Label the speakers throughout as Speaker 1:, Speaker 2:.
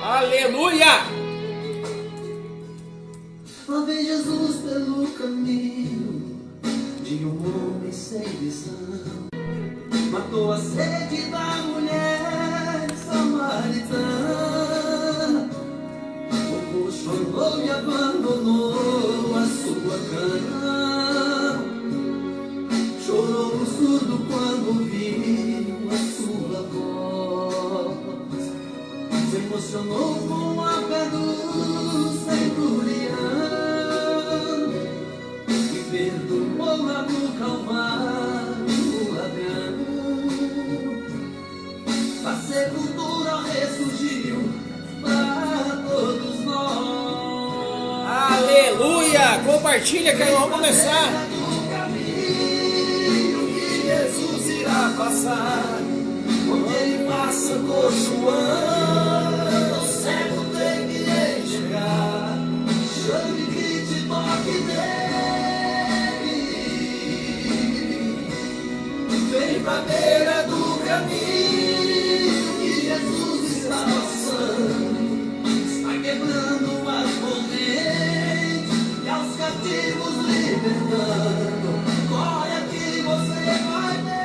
Speaker 1: Aleluia!
Speaker 2: Lá vem Jesus pelo caminho de um homem sem visão. Matou a sede da mulher samaritana. O poço chorou e abandonou a sua cama. Chorou o surdo quando viu a sua voz. Se emocionou com a fé do centurião e perdoou lá no Calvário o ladrão. A sepultura ressurgiu para todos nós.
Speaker 1: Aleluia! Compartilha que nós vamos começar.
Speaker 2: Jesus irá passar, onde ele passa coxo anda, o cego tem que enxergar, chame, grite, toque nele, vem pra beira do caminho que Jesus está passando, está quebrando as correntes e aos cativos libertando. Corre aqui, você vai ver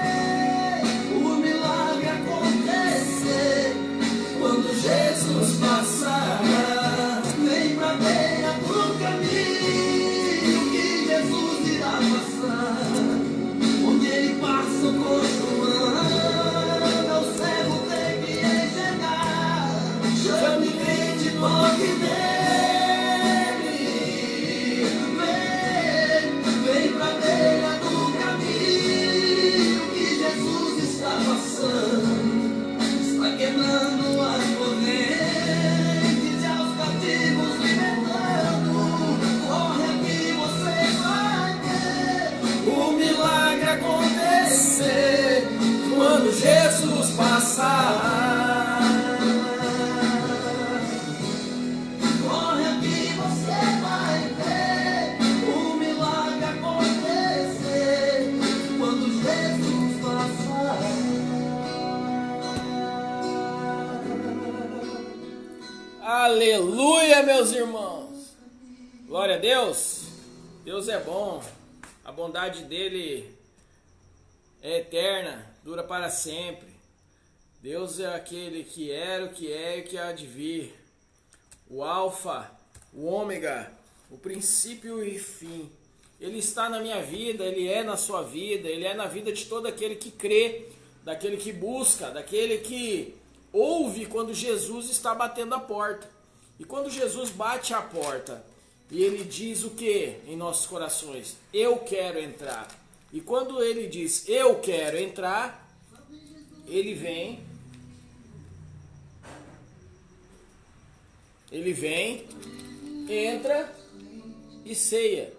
Speaker 2: o milagre acontecer quando Jesus passar. Vem pra beira do caminho que Jesus irá passar, onde ele passa o coxo anda, o cego tem que enxergar, chame, grite, toque nele, vem pra beira do caminho que Jesus está passando, está quebrando as correntes e aos cativos libertando. Corre aqui, você vai ver o milagre acontecer quando Jesus passar. Corre aqui, você vai ver o milagre acontecer quando Jesus passar.
Speaker 1: Aleluia, meus irmãos! Glória a Deus! Deus é bom, a bondade dele é eterna, dura para sempre. Deus é aquele que era, o que é e o que há de vir. O Alfa, o Ômega, o princípio e fim. Ele está na minha vida, ele é na sua vida, ele é na vida de todo aquele que crê, daquele que busca, daquele que ouve quando Jesus está batendo a porta. E quando Jesus bate a porta, e ele diz o que em nossos corações? Eu quero entrar. E quando ele diz eu quero entrar, ele vem, entra e ceia.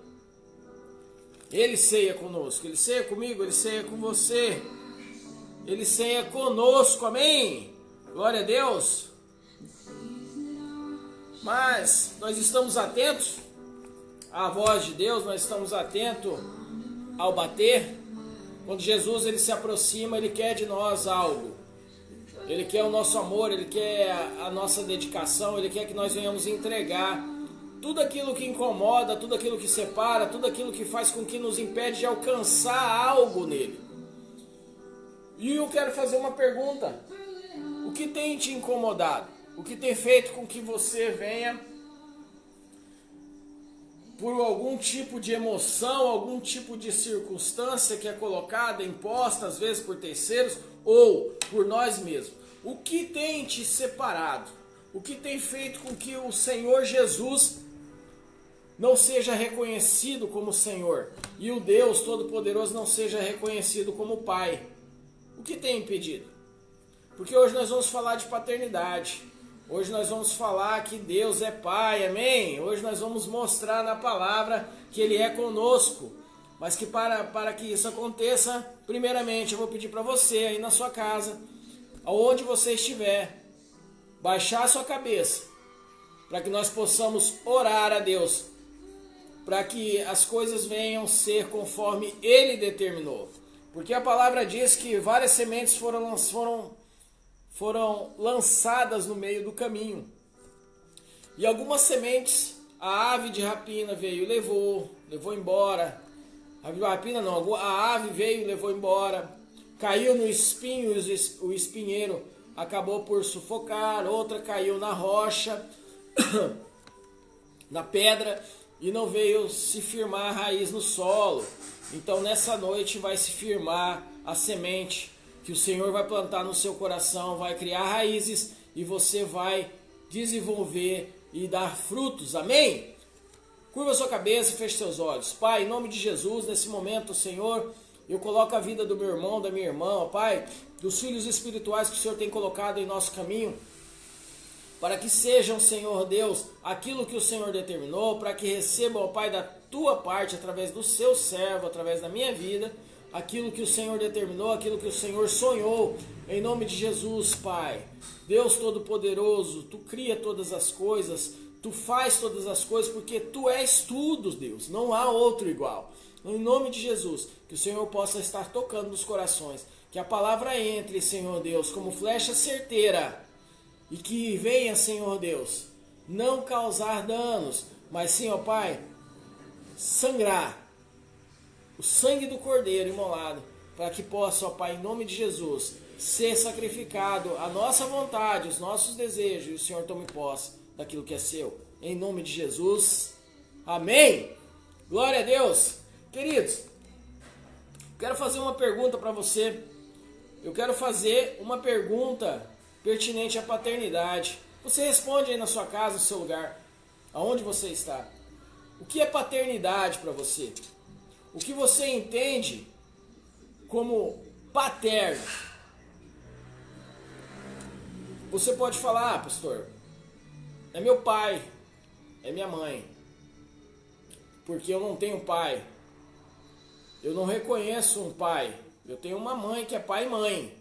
Speaker 1: Ele ceia conosco, ele ceia comigo, ele ceia com você, ele ceia conosco, amém? Glória a Deus. Mas nós estamos atentos à voz de Deus, nós estamos atentos ao bater. Quando Jesus ele se aproxima, ele quer de nós algo. Ele quer o nosso amor, ele quer a nossa dedicação, ele quer que nós venhamos entregar tudo aquilo que incomoda, tudo aquilo que separa, tudo aquilo que faz com que nos impede de alcançar algo nele. E eu quero fazer uma pergunta. O que tem te incomodado? O que tem feito com que você venha, por algum tipo de emoção, algum tipo de circunstância que é colocada, imposta às vezes por terceiros ou por nós mesmos? O que tem te separado? O que tem feito com que o Senhor Jesus não seja reconhecido como Senhor e o Deus Todo-Poderoso não seja reconhecido como Pai? O que tem impedido? Porque hoje nós vamos falar de paternidade. Hoje nós vamos falar que Deus é Pai, amém? Hoje nós vamos mostrar na palavra que Ele é conosco. Mas que para que isso aconteça, primeiramente eu vou pedir para você aí na sua casa, aonde você estiver, baixar a sua cabeça, para que nós possamos orar a Deus, para que as coisas venham ser conforme Ele determinou. Porque a palavra diz que várias sementes foram lançadas no meio do caminho. E algumas sementes a ave de rapina veio e levou embora. A rapina não, a ave veio e levou embora. Caiu no espinho e o espinheiro acabou por sufocar. Outra caiu na rocha, na pedra, e não veio se firmar a raiz no solo. Então nessa noite vai se firmar a semente que o Senhor vai plantar no seu coração, vai criar raízes e você vai desenvolver e dar frutos. Amém? Curva sua cabeça e feche seus olhos. Pai, em nome de Jesus, nesse momento, Senhor, eu coloco a vida do meu irmão, da minha irmã, ó Pai, dos filhos espirituais que o Senhor tem colocado em nosso caminho, para que sejam, Senhor Deus, aquilo que o Senhor determinou, para que recebam, ó Pai, da tua parte, através do seu servo, através da minha vida, aquilo que o Senhor determinou, aquilo que o Senhor sonhou, em nome de Jesus, Pai. Deus Todo-Poderoso, Tu cria todas as coisas, Tu faz todas as coisas, porque Tu és tudo, Deus, não há outro igual. Em nome de Jesus, que o Senhor possa estar tocando nos corações, que a palavra entre, Senhor Deus, como flecha certeira, e que venha, Senhor Deus, não causar danos, mas sim, ó Pai, sangrar o sangue do Cordeiro imolado, para que possa, ó Pai, em nome de Jesus, ser sacrificado a nossa vontade, os nossos desejos, e o Senhor tome posse daquilo que é seu. Em nome de Jesus. Amém. Glória a Deus. Queridos, quero fazer uma pergunta para você. Eu quero fazer uma pergunta pertinente à paternidade. Você responde aí na sua casa, no seu lugar, aonde você está. O que é paternidade para você? O que você entende como paterno? Você pode falar, ah, pastor, é meu pai, é minha mãe, porque eu não tenho pai. Eu não reconheço um pai. Eu tenho uma mãe que é pai e mãe.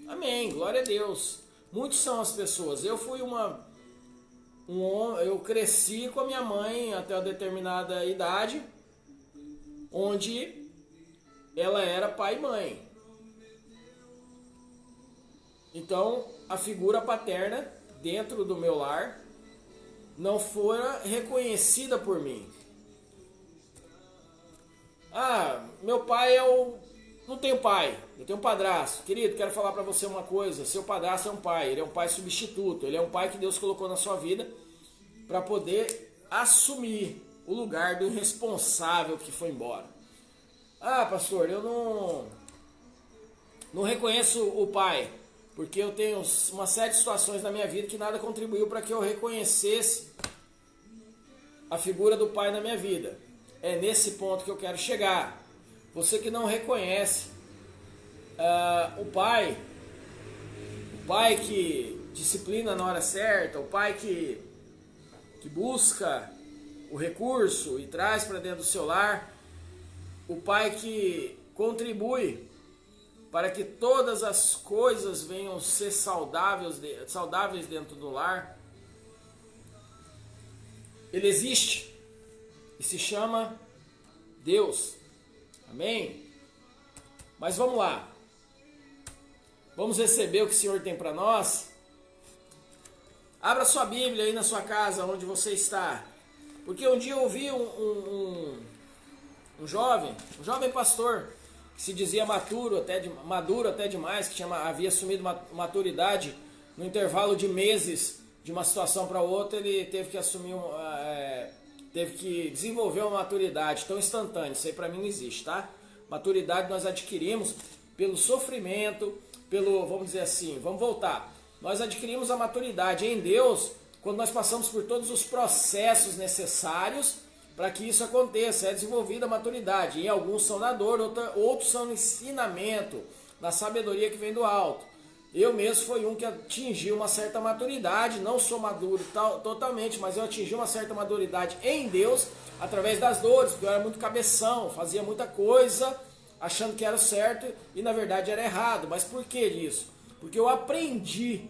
Speaker 1: Amém, glória a Deus. Muitos são as pessoas. Eu fui eu cresci com a minha mãe até uma determinada idade, onde ela era pai e mãe. Então, a figura paterna dentro do meu lar não fora reconhecida por mim. Ah, meu pai não tenho pai, eu tenho um padrasto. Querido, quero falar para você uma coisa. Seu padrasto é um pai, ele é um pai substituto. Ele é um pai que Deus colocou na sua vida para poder assumir o lugar do irresponsável que foi embora. Ah, pastor, eu não reconheço o pai, porque eu tenho uma série de situações na minha vida que nada contribuiu para que eu reconhecesse a figura do pai na minha vida. É nesse ponto que eu quero chegar. Você que não reconhece o pai que disciplina na hora certa, o pai que busca o recurso e traz para dentro do seu lar, o pai que contribui para que todas as coisas venham ser saudáveis dentro do lar. Ele existe e se chama Deus. Amém? Mas vamos lá. Vamos receber o que o Senhor tem para nós? Abra sua Bíblia aí na sua casa, onde você está. Porque um dia eu ouvi um jovem pastor, que se dizia maduro até demais, que havia assumido maturidade no intervalo de meses de uma situação para outra. Ele teve que assumir teve que desenvolver uma maturidade tão instantânea. Isso aí para mim não existe, tá? Maturidade nós adquirimos pelo sofrimento, vamos dizer assim, vamos voltar. Nós adquirimos a maturidade em Deus quando nós passamos por todos os processos necessários para que isso aconteça. É desenvolvida a maturidade. Em alguns são na dor, outros são no ensinamento, na sabedoria que vem do alto. Eu mesmo fui um que atingiu uma certa maturidade, não sou maduro totalmente, mas eu atingi uma certa maturidade em Deus através das dores, porque eu era muito cabeção, fazia muita coisa achando que era certo e na verdade era errado. Mas por que disso? Porque eu aprendi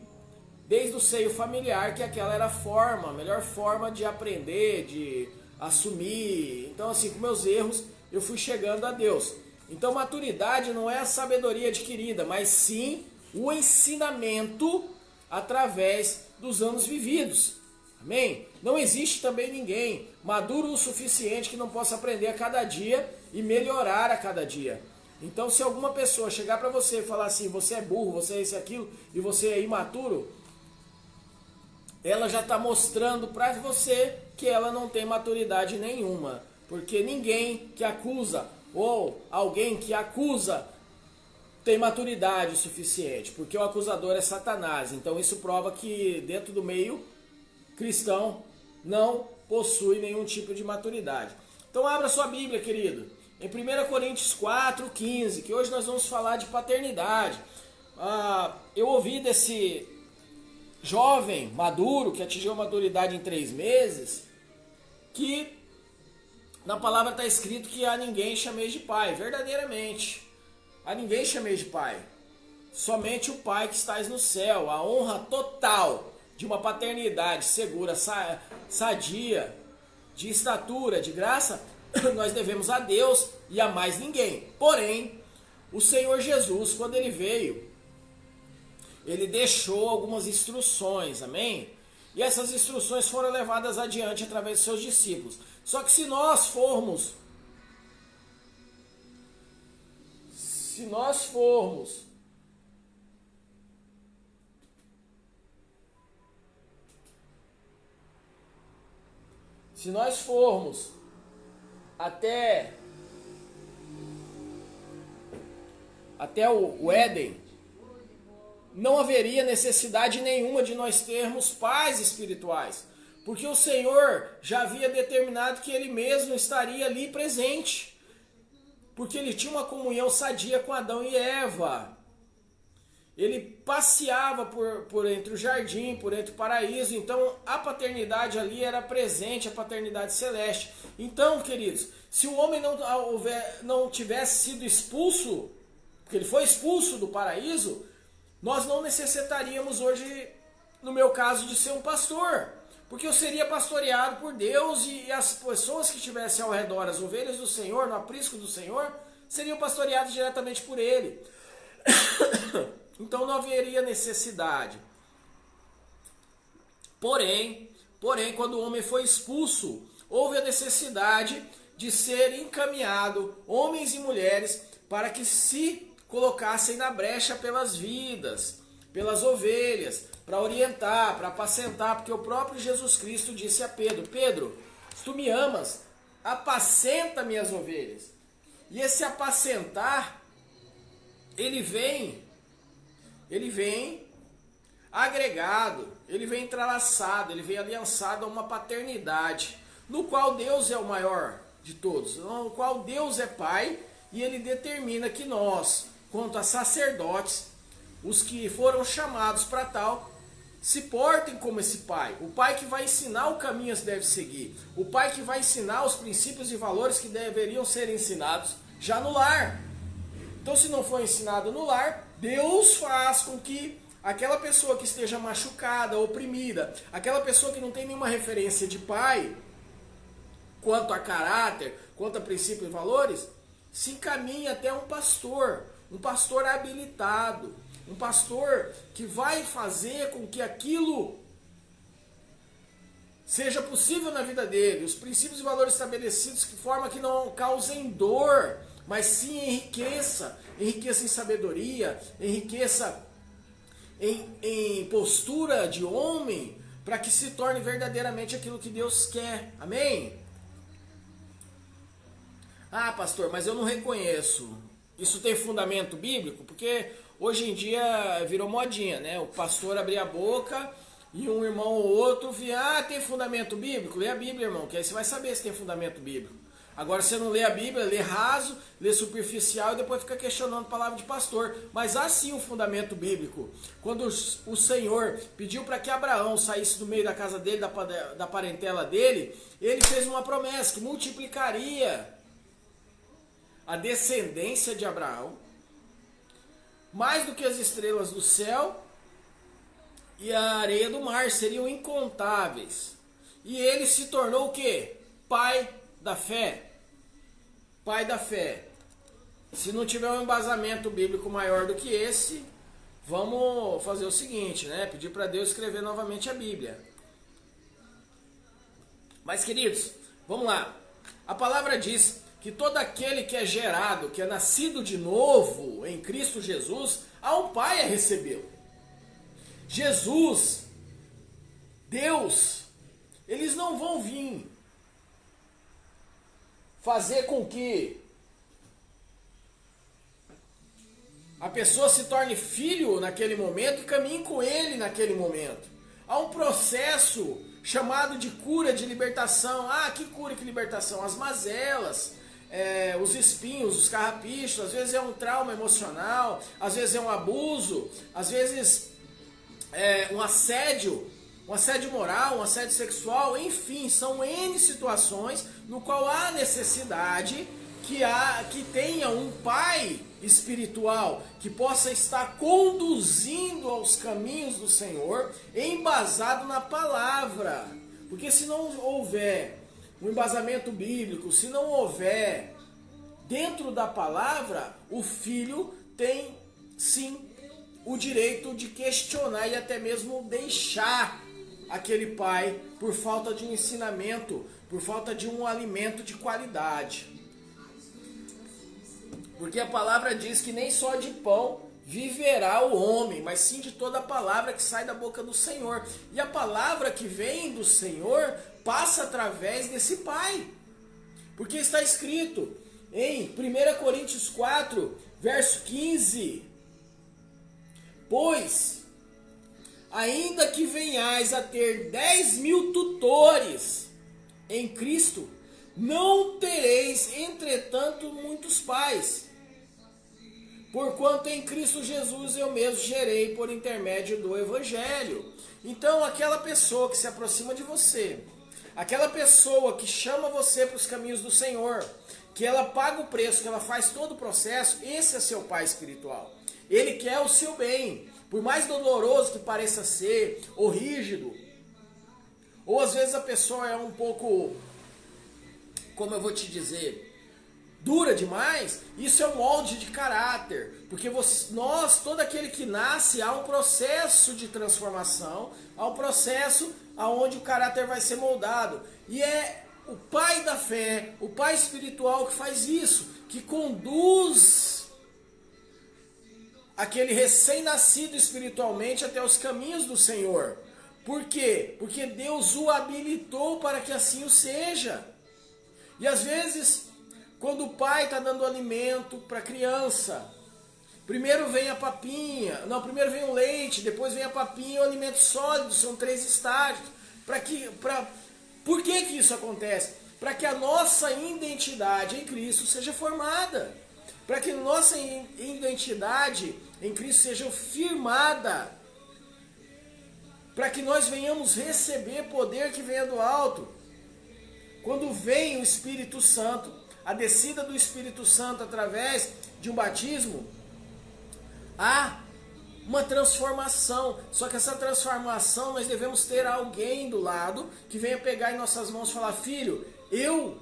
Speaker 1: desde o seio familiar que aquela era a melhor forma de aprender, de assumir. Então assim, com meus erros eu fui chegando a Deus. Então maturidade não é a sabedoria adquirida, mas sim o ensinamento através dos anos vividos. Amém? Não existe também ninguém maduro o suficiente que não possa aprender a cada dia e melhorar a cada dia. Então, se alguma pessoa chegar para você e falar assim, você é burro, você é isso e aquilo, e você é imaturo, ela já está mostrando para você que ela não tem maturidade nenhuma. Porque ninguém que acusa, ou alguém que acusa, tem maturidade suficiente. Porque o acusador é Satanás. Então isso prova que dentro do meio cristão não possui nenhum tipo de maturidade. Então abra sua Bíblia, querido, em 1 Coríntios 4:15, que hoje nós vamos falar de paternidade. Eu ouvi desse jovem maduro, que atingiu a maturidade em 3 meses, que na palavra está escrito que a ninguém chameis de pai. Verdadeiramente, a ninguém chameis de pai. Somente o Pai que estás no céu. A honra total de uma paternidade segura, sadia, de estatura, de graça, nós devemos a Deus e a mais ninguém. Porém, o Senhor Jesus, quando ele veio, ele deixou algumas instruções, amém? E essas instruções foram levadas adiante através dos seus discípulos. Só que se nós formos até o Éden, não haveria necessidade nenhuma de nós termos pais espirituais, porque o Senhor já havia determinado que Ele mesmo estaria ali presente, porque Ele tinha uma comunhão sadia com Adão e Eva. Ele passeava por entre o jardim, por entre o paraíso. Então a paternidade ali era presente, a paternidade celeste. Então, queridos, se o homem não tivesse sido expulso, porque ele foi expulso do paraíso, nós não necessitaríamos hoje, no meu caso, de ser um pastor, porque eu seria pastoreado por Deus e as pessoas que estivessem ao redor, as ovelhas do Senhor, no aprisco do Senhor, seriam pastoreadas diretamente por Ele. Então não haveria necessidade. Porém, quando o homem foi expulso, houve a necessidade de ser encaminhado, homens e mulheres, para que se colocassem na brecha pelas vidas, pelas ovelhas, para orientar, para apacentar, porque o próprio Jesus Cristo disse a Pedro: Pedro, se tu me amas, apacenta minhas ovelhas. E esse apacentar, ele vem agregado, ele vem entrelaçado, ele vem aliançado a uma paternidade, no qual Deus é o maior de todos, no qual Deus é Pai, e Ele determina que nós, quanto a sacerdotes, os que foram chamados para tal, se portem como esse Pai. O Pai que vai ensinar o caminho que deve seguir, o Pai que vai ensinar os princípios e valores que deveriam ser ensinados já no lar. Então, se não for ensinado no lar, Deus faz com que aquela pessoa que esteja machucada, oprimida, aquela pessoa que não tem nenhuma referência de pai, quanto a caráter, quanto a princípios e valores, se encaminhe até um pastor habilitado, um pastor que vai fazer com que aquilo seja possível na vida dele, os princípios e valores estabelecidos de forma que não causem dor, mas sim enriqueça em sabedoria, enriqueça em postura de homem, para que se torne verdadeiramente aquilo que Deus quer. Amém? Ah, pastor, mas eu não reconheço. Isso tem fundamento bíblico? Porque hoje em dia virou modinha, né? O pastor abria a boca e um irmão ou outro via, tem fundamento bíblico? Lê a Bíblia, irmão, que aí você vai saber se tem fundamento bíblico. Agora você não lê a Bíblia, lê raso, lê superficial e depois fica questionando a palavra de pastor. Mas há sim um fundamento bíblico. Quando o Senhor pediu para que Abraão saísse do meio da casa dele, da parentela dele, ele fez uma promessa que multiplicaria a descendência de Abraão mais do que as estrelas do céu e a areia do mar, seriam incontáveis. E ele se tornou o quê? Pai da fé. Pai da fé. Se não tiver um embasamento bíblico maior do que esse, vamos fazer o seguinte, né? Pedir para Deus escrever novamente a Bíblia. Mas, queridos, vamos lá. A palavra diz que todo aquele que é gerado, que é nascido de novo em Cristo Jesus, há um Pai a recebê-lo. Jesus, Deus, eles não vão vir fazer com que a pessoa se torne filho naquele momento e caminhe com ele naquele momento. Há um processo chamado de cura, de libertação. Ah, que cura, que libertação? As mazelas, os espinhos, os carrapichos. Às vezes é um trauma emocional, às vezes é um abuso, às vezes é um assédio moral, um assédio sexual. Enfim, são N situações no qual há necessidade que tenha um pai espiritual que possa estar conduzindo aos caminhos do Senhor, embasado na palavra. Porque se não houver um embasamento bíblico, se não houver dentro da palavra, o filho tem sim o direito de questionar e até mesmo deixar aquele pai por falta de um ensinamento, por falta de um alimento de qualidade. Porque a palavra diz que nem só de pão viverá o homem, mas sim de toda a palavra que sai da boca do Senhor. E a palavra que vem do Senhor passa através desse Pai. Porque está escrito em 1 Coríntios 4, verso 15: Pois, ainda que venhais a ter 10.000 tutores em Cristo, não tereis, entretanto, muitos pais. Porquanto em Cristo Jesus eu mesmo gerei por intermédio do Evangelho. Então aquela pessoa que se aproxima de você, aquela pessoa que chama você para os caminhos do Senhor, que ela paga o preço, que ela faz todo o processo, esse é seu pai espiritual. Ele quer o seu bem, por mais doloroso que pareça ser, ou rígido, ou às vezes a pessoa é um pouco, como eu vou te dizer, dura demais. Isso é um molde de caráter, porque todo aquele que nasce, há um processo de transformação, há um processo onde o caráter vai ser moldado, e é o pai da fé, o pai espiritual que faz isso, que conduz aquele recém-nascido espiritualmente até os caminhos do Senhor. Por quê? Porque Deus o habilitou para que assim o seja. E às vezes, quando o pai está dando alimento para a criança, primeiro vem a papinha, primeiro vem o leite, depois vem a papinha e o alimento sólido, são 3 estágios. Por que isso acontece? Para que a nossa identidade em Cristo seja formada, para que a nossa identidade em Cristo seja firmada, para que nós venhamos receber poder que venha do alto. Quando vem o Espírito Santo, a descida do Espírito Santo através de um batismo, há uma transformação. Só que essa transformação nós devemos ter alguém do lado que venha pegar em nossas mãos e falar: filho, eu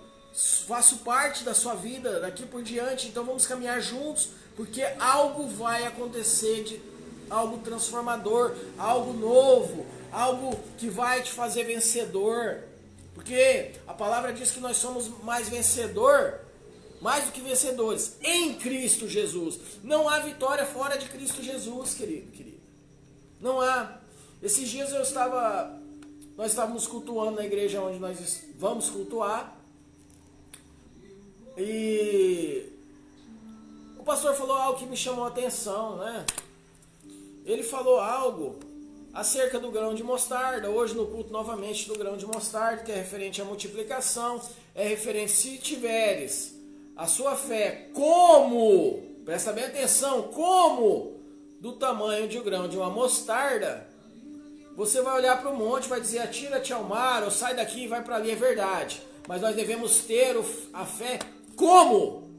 Speaker 1: faço parte da sua vida daqui por diante, então vamos caminhar juntos, porque algo vai acontecer, algo transformador, algo novo, algo que vai te fazer vencedor. Porque a palavra diz que nós somos mais do que vencedores, em Cristo Jesus. Não há vitória fora de Cristo Jesus, querido. Não há. Esses dias nós estávamos cultuando na igreja onde nós vamos cultuar, e o pastor falou algo que me chamou a atenção, né? Ele falou algo acerca do grão de mostarda, hoje no culto novamente do grão de mostarda, que é referente à multiplicação, é referente, se tiveres a sua fé presta bem atenção, como do tamanho de um grão de uma mostarda, você vai olhar para o monte, vai dizer: atira-te ao mar, ou sai daqui e vai para ali. É verdade, mas nós devemos ter a fé como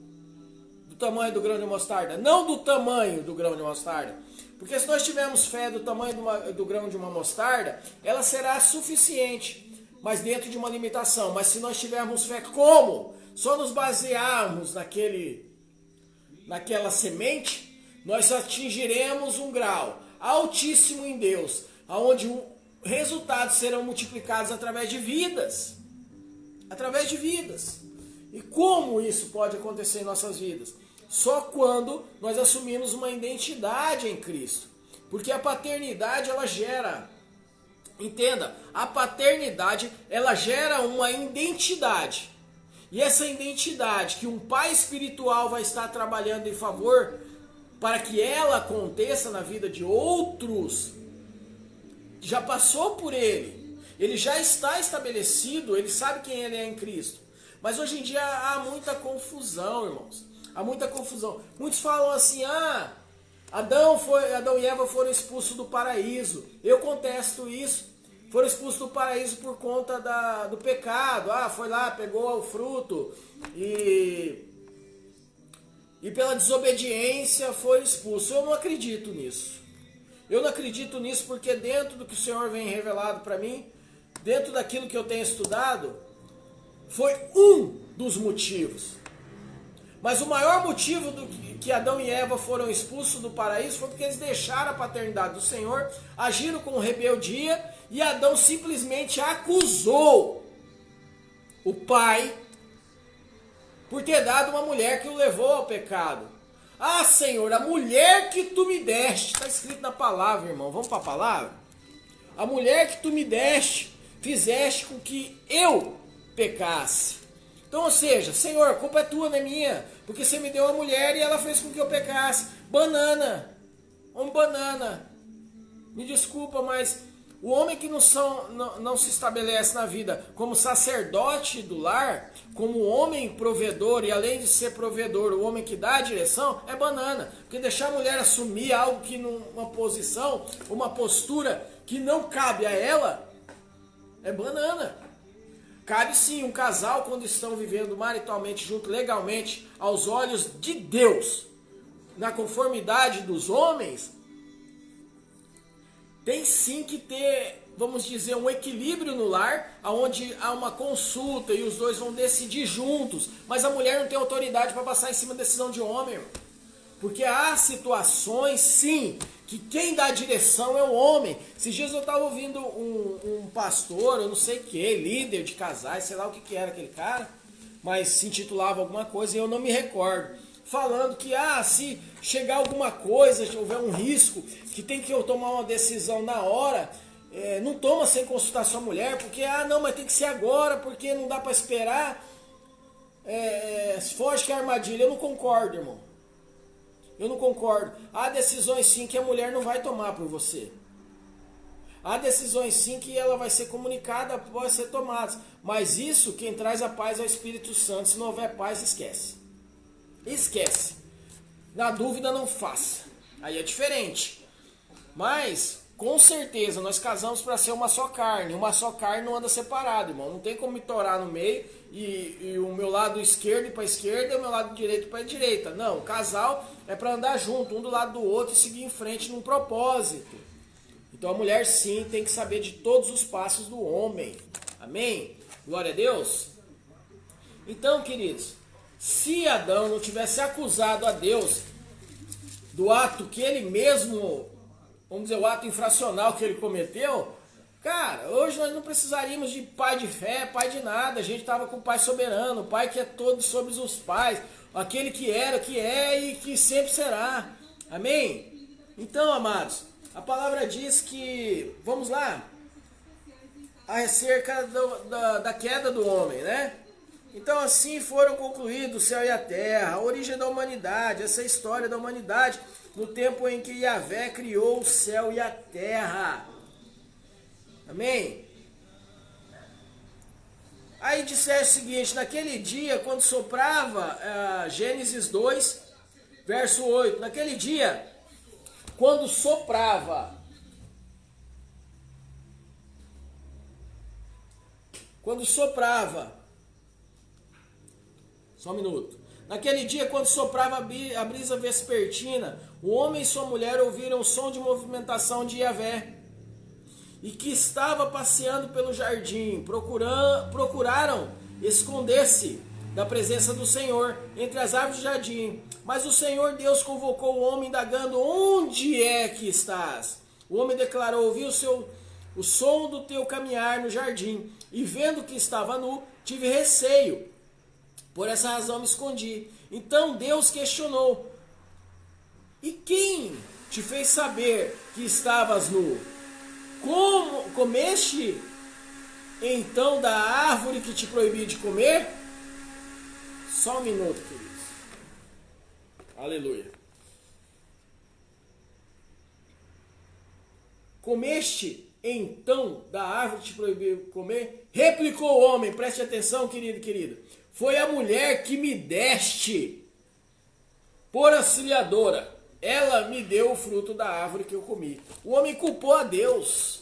Speaker 1: do tamanho do grão de mostarda, não do tamanho do grão de mostarda. Porque se nós tivermos fé do tamanho do grão de uma mostarda, ela será suficiente, mas dentro de uma limitação. Mas se nós tivermos fé como? Só nos basearmos naquela semente, nós atingiremos um grau altíssimo em Deus, onde resultados serão multiplicados através de vidas. Através de vidas. E como isso pode acontecer em nossas vidas? Só quando nós assumimos uma identidade em Cristo. Porque a paternidade, ela gera, entenda, a paternidade, ela gera uma identidade. E essa identidade que um pai espiritual vai estar trabalhando em favor para que ela aconteça na vida de outros, já passou por ele, ele já está estabelecido, ele sabe quem ele é em Cristo. Mas hoje em dia há muita confusão, irmãos. Há muita confusão. Muitos falam assim, Adão e Eva foram expulsos do paraíso. Eu contesto isso. Foram expulsos do paraíso por conta do pecado. Foi lá, pegou o fruto e pela desobediência foi expulso. Eu não acredito nisso. Eu não acredito nisso porque dentro do que o Senhor vem revelado para mim, dentro daquilo que eu tenho estudado, foi um dos motivos. Mas o maior motivo do que Adão e Eva foram expulsos do paraíso foi porque eles deixaram a paternidade do Senhor, agiram com rebeldia e Adão simplesmente acusou o pai por ter dado uma mulher que o levou ao pecado. Senhor, a mulher que tu me deste, está escrito na palavra, irmão, vamos para a palavra? A mulher que tu me deste, fizeste com que eu pecasse. Então, ou seja, Senhor, a culpa é tua, não é minha, porque você me deu uma mulher e ela fez com que eu pecasse. Banana, me desculpa, mas o homem que não se estabelece na vida como sacerdote do lar, como homem provedor, e além de ser provedor, o homem que dá a direção, é banana. Porque deixar a mulher assumir algo que numa posição, uma postura que não cabe a ela, é banana. Cabe sim um casal, quando estão vivendo maritalmente junto, legalmente, aos olhos de Deus, na conformidade dos homens, tem sim que ter, vamos dizer, um equilíbrio no lar, onde há uma consulta e os dois vão decidir juntos, mas a mulher não tem autoridade para passar em cima da decisão de homem, irmão. Porque há situações, sim, que quem dá a direção é o homem. Esses dias eu estava ouvindo um pastor, eu não sei o que, líder de casais, sei lá o que era aquele cara, mas se intitulava alguma coisa e eu não me recordo. Falando que, se chegar alguma coisa, se houver um risco, que tem que eu tomar uma decisão na hora, não toma sem consultar sua mulher, porque, não, mas tem que ser agora, porque não dá para esperar. Foge que é armadilha. Eu não concordo, irmão. Eu não concordo. Há decisões sim que a mulher não vai tomar por você. Há decisões sim que ela vai ser comunicada, pode ser tomadas. Mas isso, quem traz a paz é o Espírito Santo. Se não houver paz, esquece. Esquece. Na dúvida, não faça. Aí é diferente. Mas, com certeza, nós casamos para ser uma só carne. Uma só carne não anda separado, irmão. Não tem como me torar no meio e o meu lado esquerdo para a esquerda e o meu lado direito para a direita. Não, o casal é para andar junto, um do lado do outro e seguir em frente num propósito. Então a mulher sim tem que saber de todos os passos do homem. Amém? Glória a Deus. Então, queridos, se Adão não tivesse acusado a Deus do ato que ele mesmo, vamos dizer, o ato infracional que ele cometeu, cara, hoje nós não precisaríamos de pai de fé, pai de nada. A gente estava com o pai soberano, o pai que é todo sobre os pais, aquele que era, que é e que sempre será. Amém? Então, amados, a palavra diz que, vamos lá, acerca da queda do homem, né? Então assim foram concluídos o céu e a terra, a origem da humanidade, essa história da humanidade, no tempo em que Yahvé criou o céu e a terra. Amém? Aí disseste o seguinte, naquele dia, quando soprava, Gênesis 2, verso 8, naquele dia, quando soprava, só um minuto. Naquele dia, quando soprava a brisa vespertina, o homem e sua mulher ouviram o som de movimentação de Yahvé, e que estava passeando pelo jardim, procuraram esconder-se da presença do Senhor entre as árvores do jardim. Mas o Senhor Deus convocou o homem, indagando: onde é que estás? O homem declarou: ouvi o som do teu caminhar no jardim, e vendo que estava nu, tive receio, por essa razão me escondi. Então Deus questionou: e quem te fez saber que estavas nu? Como comeste então da árvore que te proibi de comer? Só um minuto, queridos. Aleluia. Comeste então da árvore que te proibiu de comer? Replicou o homem, preste atenção, querido e querida. Foi a mulher que me deste por auxiliadora. Ela me deu o fruto da árvore que eu comi. O homem culpou a Deus.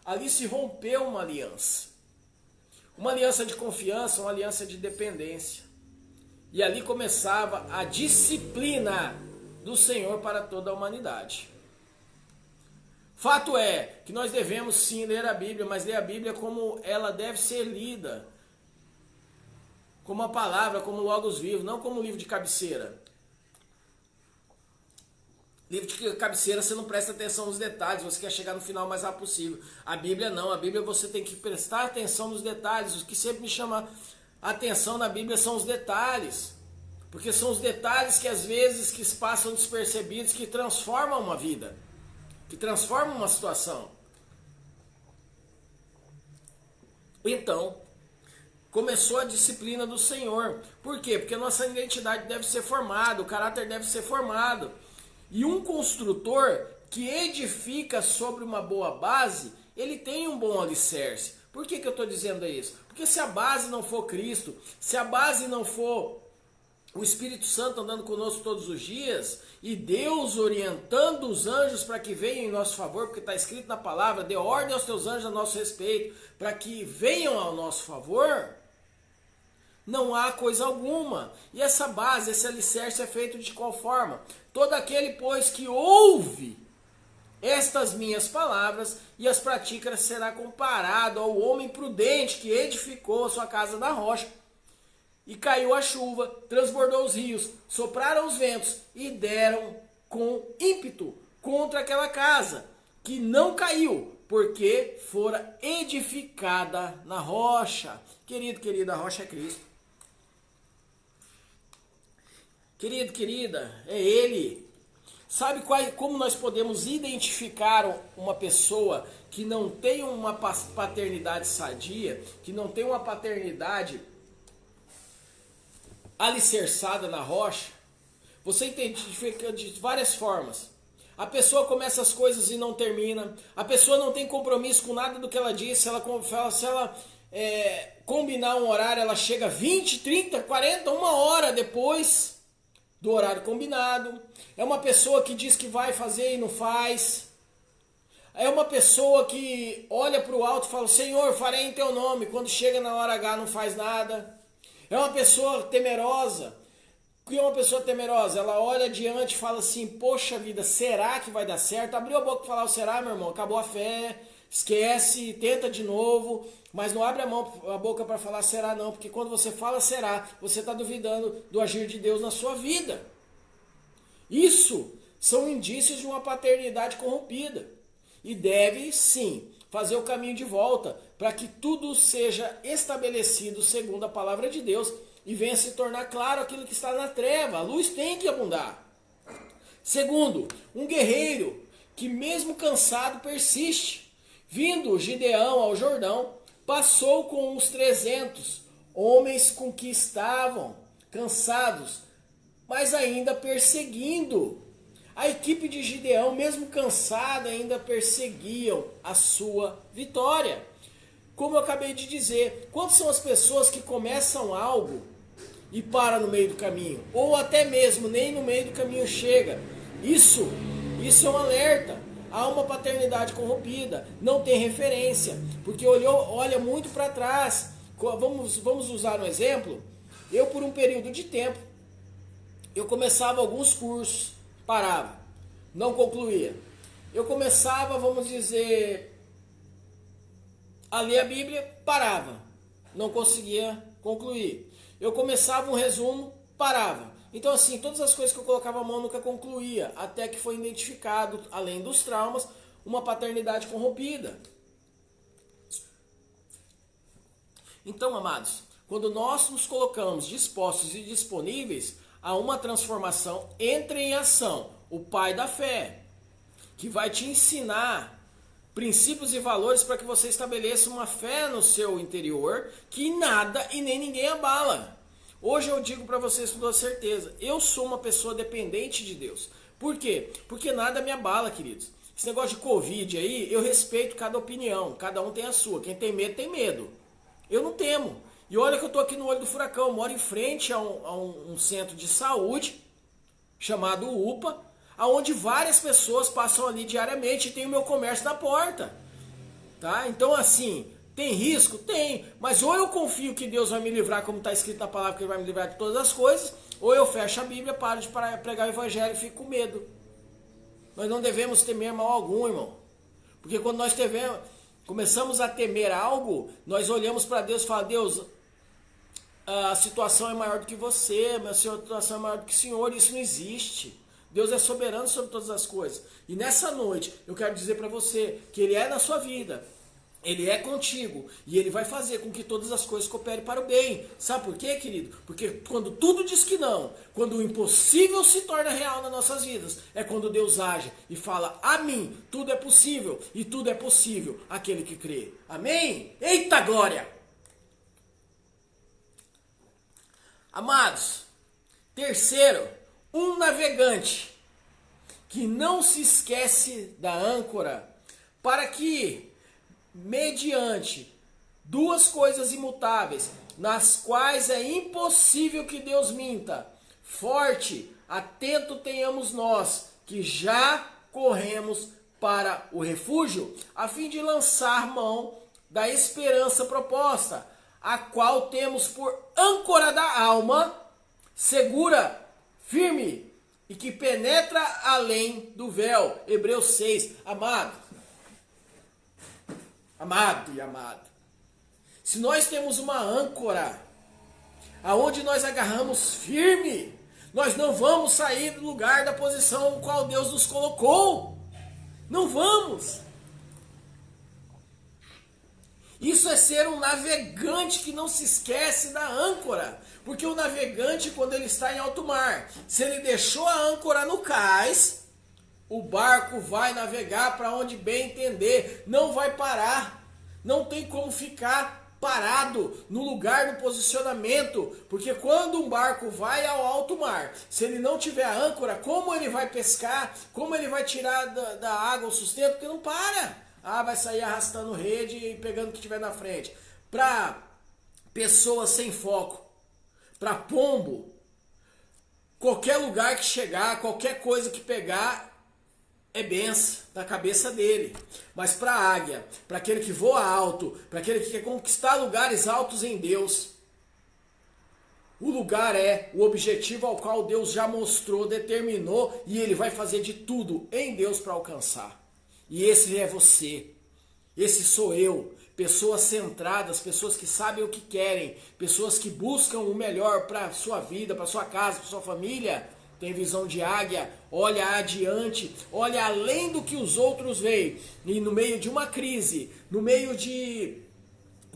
Speaker 1: Ali se rompeu uma aliança. Uma aliança de confiança, uma aliança de dependência. E ali começava a disciplina do Senhor para toda a humanidade. Fato é que nós devemos sim ler a Bíblia, mas ler a Bíblia como ela deve ser lida. Como a palavra, como logos vivos, não como livro de cabeceira. Livro de cabeceira você não presta atenção nos detalhes, você quer chegar no final o mais rápido possível. A Bíblia não, a Bíblia você tem que prestar atenção nos detalhes. O que sempre me chama a atenção na Bíblia são os detalhes. Porque são os detalhes que às vezes que passam despercebidos, que transformam uma vida, que transformam uma situação. Então, começou a disciplina do Senhor. Por quê? Porque a nossa identidade deve ser formada, o caráter deve ser formado. E um construtor que edifica sobre uma boa base, ele tem um bom alicerce. Por que eu estou dizendo isso? Porque se a base não for Cristo, se a base não for o Espírito Santo andando conosco todos os dias, e Deus orientando os anjos para que venham em nosso favor, porque está escrito na palavra, dê ordem aos teus anjos a nosso respeito, para que venham ao nosso favor, não há coisa alguma. E essa base, esse alicerce é feito de qual forma? Todo aquele, pois, que ouve estas minhas palavras e as pratica será comparado ao homem prudente que edificou a sua casa na rocha. E caiu a chuva, transbordou os rios, sopraram os ventos e deram com ímpeto contra aquela casa, que não caiu, porque fora edificada na rocha. Querido, querida, a rocha é Cristo. Querido, querida, é Ele. Sabe como nós podemos identificar uma pessoa que não tem uma paternidade sadia, que não tem uma paternidade alicerçada na rocha? Você identifica de várias formas. A pessoa começa as coisas e não termina. A pessoa não tem compromisso com nada do que ela disse. Se ela combinar um horário, ela chega 20, 30, 40, uma hora depois do horário combinado. É uma pessoa que diz que vai fazer e não faz. É uma pessoa que olha para o alto e fala: Senhor, farei em teu nome. Quando chega na hora H não faz nada. É uma pessoa temerosa. O que é uma pessoa temerosa? Ela olha adiante e fala assim: poxa vida, será que vai dar certo? Abriu a boca para falar o será, meu irmão, acabou a fé. Esquece, tenta de novo, mas não abre a boca para falar será não, porque quando você fala será, você está duvidando do agir de Deus na sua vida. Isso são indícios de uma paternidade corrompida. E deve, sim, fazer o caminho de volta para que tudo seja estabelecido segundo a palavra de Deus e venha se tornar claro aquilo que está na treva. A luz tem que abundar. Segundo, um guerreiro que mesmo cansado persiste. Vindo Gideão ao Jordão, passou com uns 300 homens com que estavam cansados, mas ainda perseguindo. A equipe de Gideão, mesmo cansada, ainda perseguiam a sua vitória. Como eu acabei de dizer, quantas são as pessoas que começam algo e param no meio do caminho? Ou até mesmo nem no meio do caminho chega. Isso é um alerta. Há uma paternidade corrompida, não tem referência, porque olha muito para trás. Vamos usar um exemplo. Eu, por um período de tempo, eu começava alguns cursos, parava, não concluía. Eu começava, vamos dizer, a ler a Bíblia, parava, não conseguia concluir. Eu começava um resumo, parava. Então assim, todas as coisas que eu colocava a mão nunca concluía, até que foi identificado, além dos traumas, uma paternidade corrompida. Então, amados, quando nós nos colocamos dispostos e disponíveis a uma transformação, entra em ação o Pai da fé, que vai te ensinar princípios e valores para que você estabeleça uma fé no seu interior que nada e nem ninguém abala. Hoje eu digo para vocês com toda certeza, eu sou uma pessoa dependente de Deus. Por quê? Porque nada me abala, queridos. Esse negócio de Covid aí, eu respeito cada opinião, cada um tem a sua. Quem tem medo, tem medo. Eu não temo. E olha que eu estou aqui no olho do furacão, eu moro em frente a um centro de saúde, chamado UPA, onde várias pessoas passam ali diariamente e tem o meu comércio na porta. Tá? Então assim, tem risco? Tem. Mas ou eu confio que Deus vai me livrar, como está escrito na palavra, que Ele vai me livrar de todas as coisas, ou eu fecho a Bíblia, paro de pregar o Evangelho e fico com medo. Nós não devemos temer mal algum, irmão. Porque quando nós começamos a temer algo, nós olhamos para Deus e falamos, Deus, a situação é maior do que você, a situação é maior do que o Senhor, isso não existe. Deus é soberano sobre todas as coisas. E nessa noite, eu quero dizer para você que Ele é na sua vida, Ele é contigo, e Ele vai fazer com que todas as coisas cooperem para o bem. Sabe por quê, querido? Porque quando tudo diz que não, quando o impossível se torna real nas nossas vidas, é quando Deus age e fala, a mim tudo é possível, e tudo é possível àquele que crê. Amém? Eita glória! Amados, terceiro, um navegante que não se esquece da âncora, para que, mediante duas coisas imutáveis, nas quais é impossível que Deus minta, forte, atento tenhamos nós, que já corremos para o refúgio, a fim de lançar mão da esperança proposta, a qual temos por âncora da alma, segura, firme, e que penetra além do véu. Hebreus 6. Amado e amada, se nós temos uma âncora, aonde nós agarramos firme, nós não vamos sair do lugar, da posição no qual Deus nos colocou. Não vamos. Isso é ser um navegante que não se esquece da âncora. Porque o navegante, quando ele está em alto mar, se ele deixou a âncora no cais, o barco vai navegar para onde bem entender, não vai parar. Não tem como ficar parado no lugar, no posicionamento. Porque quando um barco vai ao alto mar, se ele não tiver a âncora, como ele vai pescar? Como ele vai tirar da água o sustento? Porque não para. Vai sair arrastando rede e pegando o que tiver na frente. Para pessoas sem foco, para pombo, qualquer lugar que chegar, qualquer coisa que pegar, é benção da cabeça dele. Mas para a águia, para aquele que voa alto, para aquele que quer conquistar lugares altos em Deus, o lugar é o objetivo ao qual Deus já mostrou, determinou, e ele vai fazer de tudo em Deus para alcançar. E esse é você, esse sou eu, pessoas centradas, pessoas que sabem o que querem, pessoas que buscam o melhor para a sua vida, para a sua casa, para a sua família. Tem visão de águia, olha adiante, olha além do que os outros veem. E no meio de uma crise, no meio de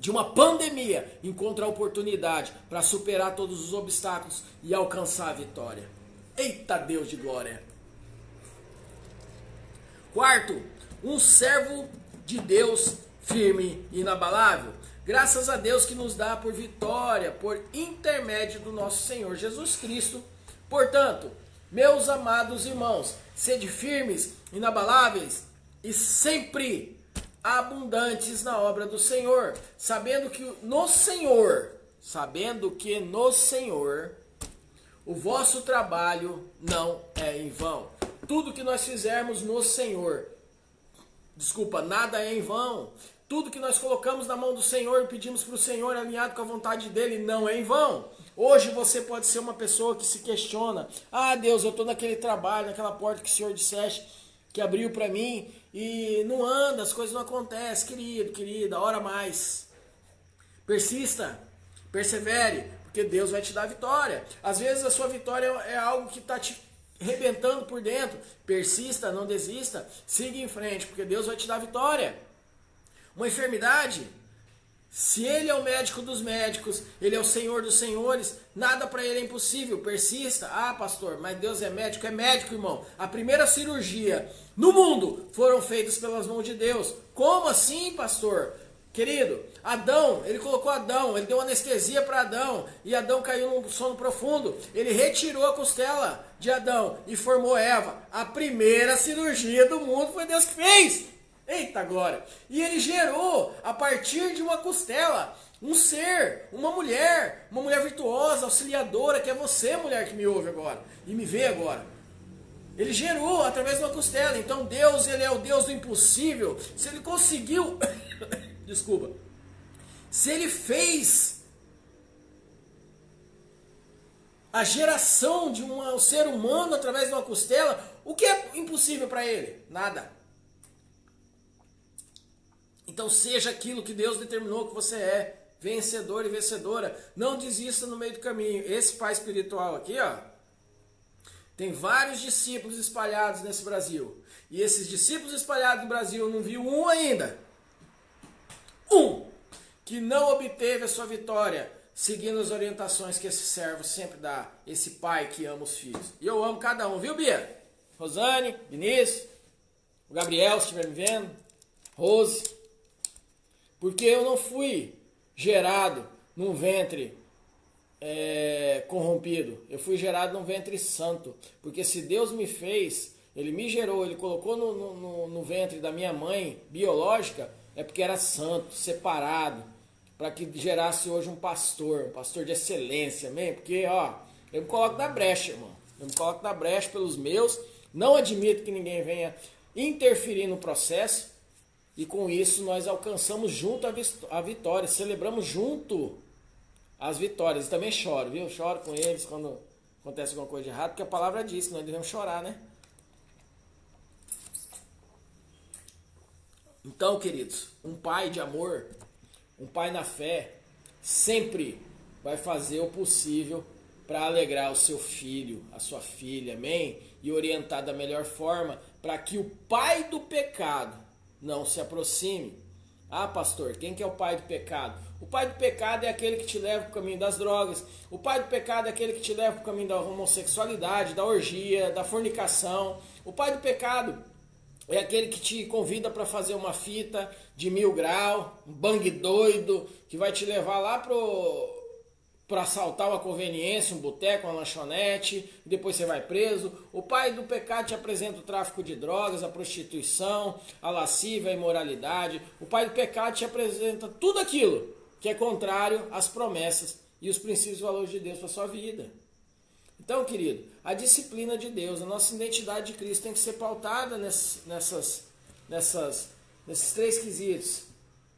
Speaker 1: uma pandemia, encontra a oportunidade para superar todos os obstáculos e alcançar a vitória. Eita Deus de glória! Quarto, um servo de Deus firme e inabalável. Graças a Deus que nos dá por vitória, por intermédio do nosso Senhor Jesus Cristo. Portanto, meus amados irmãos, sede firmes, inabaláveis e sempre abundantes na obra do Senhor, sabendo que no Senhor o vosso trabalho não é em vão. Tudo que nós fizermos no Senhor, nada é em vão. Tudo que nós colocamos na mão do Senhor e pedimos para o Senhor alinhado com a vontade dele não é em vão. Hoje você pode ser uma pessoa que se questiona. Deus, eu estou naquele trabalho, naquela porta que o Senhor disseste que abriu para mim e não anda, as coisas não acontecem. Querida, ora mais. Persista, persevere, porque Deus vai te dar vitória. Às vezes a sua vitória é algo que está te arrebentando por dentro. Persista, não desista, siga em frente, porque Deus vai te dar vitória. Uma enfermidade, Se ele é o médico dos médicos, ele é o Senhor dos senhores, nada para ele é impossível. Persista. Ah, pastor, mas Deus é médico, irmão. A primeira cirurgia no mundo foram feitas pelas mãos de Deus. Como assim, pastor? Querido, Adão, ele colocou Adão, ele deu anestesia para Adão, e Adão caiu num sono profundo. Ele retirou a costela de Adão e formou Eva. A primeira cirurgia do mundo foi Deus que fez. Eita glória! E ele gerou, a partir de uma costela, um ser, uma mulher virtuosa, auxiliadora, que é você, mulher que me ouve agora e me vê agora. Ele gerou através de uma costela. Então Deus, ele é o Deus do impossível. Se ele conseguiu, desculpa, se ele fez a geração de um ser humano através de uma costela, o que é impossível para ele? Nada. Então seja aquilo que Deus determinou que você é, vencedor e vencedora. Não desista no meio do caminho. Esse pai espiritual aqui, ó, tem vários discípulos espalhados nesse Brasil. E esses discípulos espalhados no Brasil, não viu um ainda. Um que não obteve a sua vitória, seguindo as orientações que esse servo sempre dá. Esse pai que ama os filhos. E eu amo cada um, viu, Bia? Rosane, Vinícius, o Gabriel, se estiver me vendo, Rose. Porque eu não fui gerado num ventre corrompido. Eu fui gerado num ventre santo. Porque se Deus me fez, Ele me gerou, Ele colocou no ventre da minha mãe biológica, é porque era santo, separado, para que gerasse hoje um pastor de excelência, amém? Porque, ó, eu me coloco na brecha, irmão. Eu me coloco na brecha pelos meus, não admito que ninguém venha interferir no processo. E com isso nós alcançamos junto a vitória, celebramos junto as vitórias. E também choro, viu? Choro com eles quando acontece alguma coisa de errado, porque a palavra diz que nós devemos chorar, né? Então, queridos, um pai de amor, um pai na fé, sempre vai fazer o possível para alegrar o seu filho, a sua filha, amém? E orientar da melhor forma para que o pai do pecado não se aproxime. Ah, pastor, quem que é o pai do pecado? O pai do pecado é aquele que te leva para o caminho das drogas. O pai do pecado é aquele que te leva para o caminho da homossexualidade, da orgia, da fornicação. O pai do pecado é aquele que te convida para fazer uma fita de 1000 graus, um bang doido, que vai te levar lá para assaltar uma conveniência, um boteco, uma lanchonete, e depois você vai preso. O pai do pecado te apresenta o tráfico de drogas, a prostituição, a lascívia, a imoralidade. O pai do pecado te apresenta tudo aquilo que é contrário às promessas e os princípios e valores de Deus para a sua vida. Então, querido, a disciplina de Deus, a nossa identidade de Cristo tem que ser pautada nesses 3 quesitos.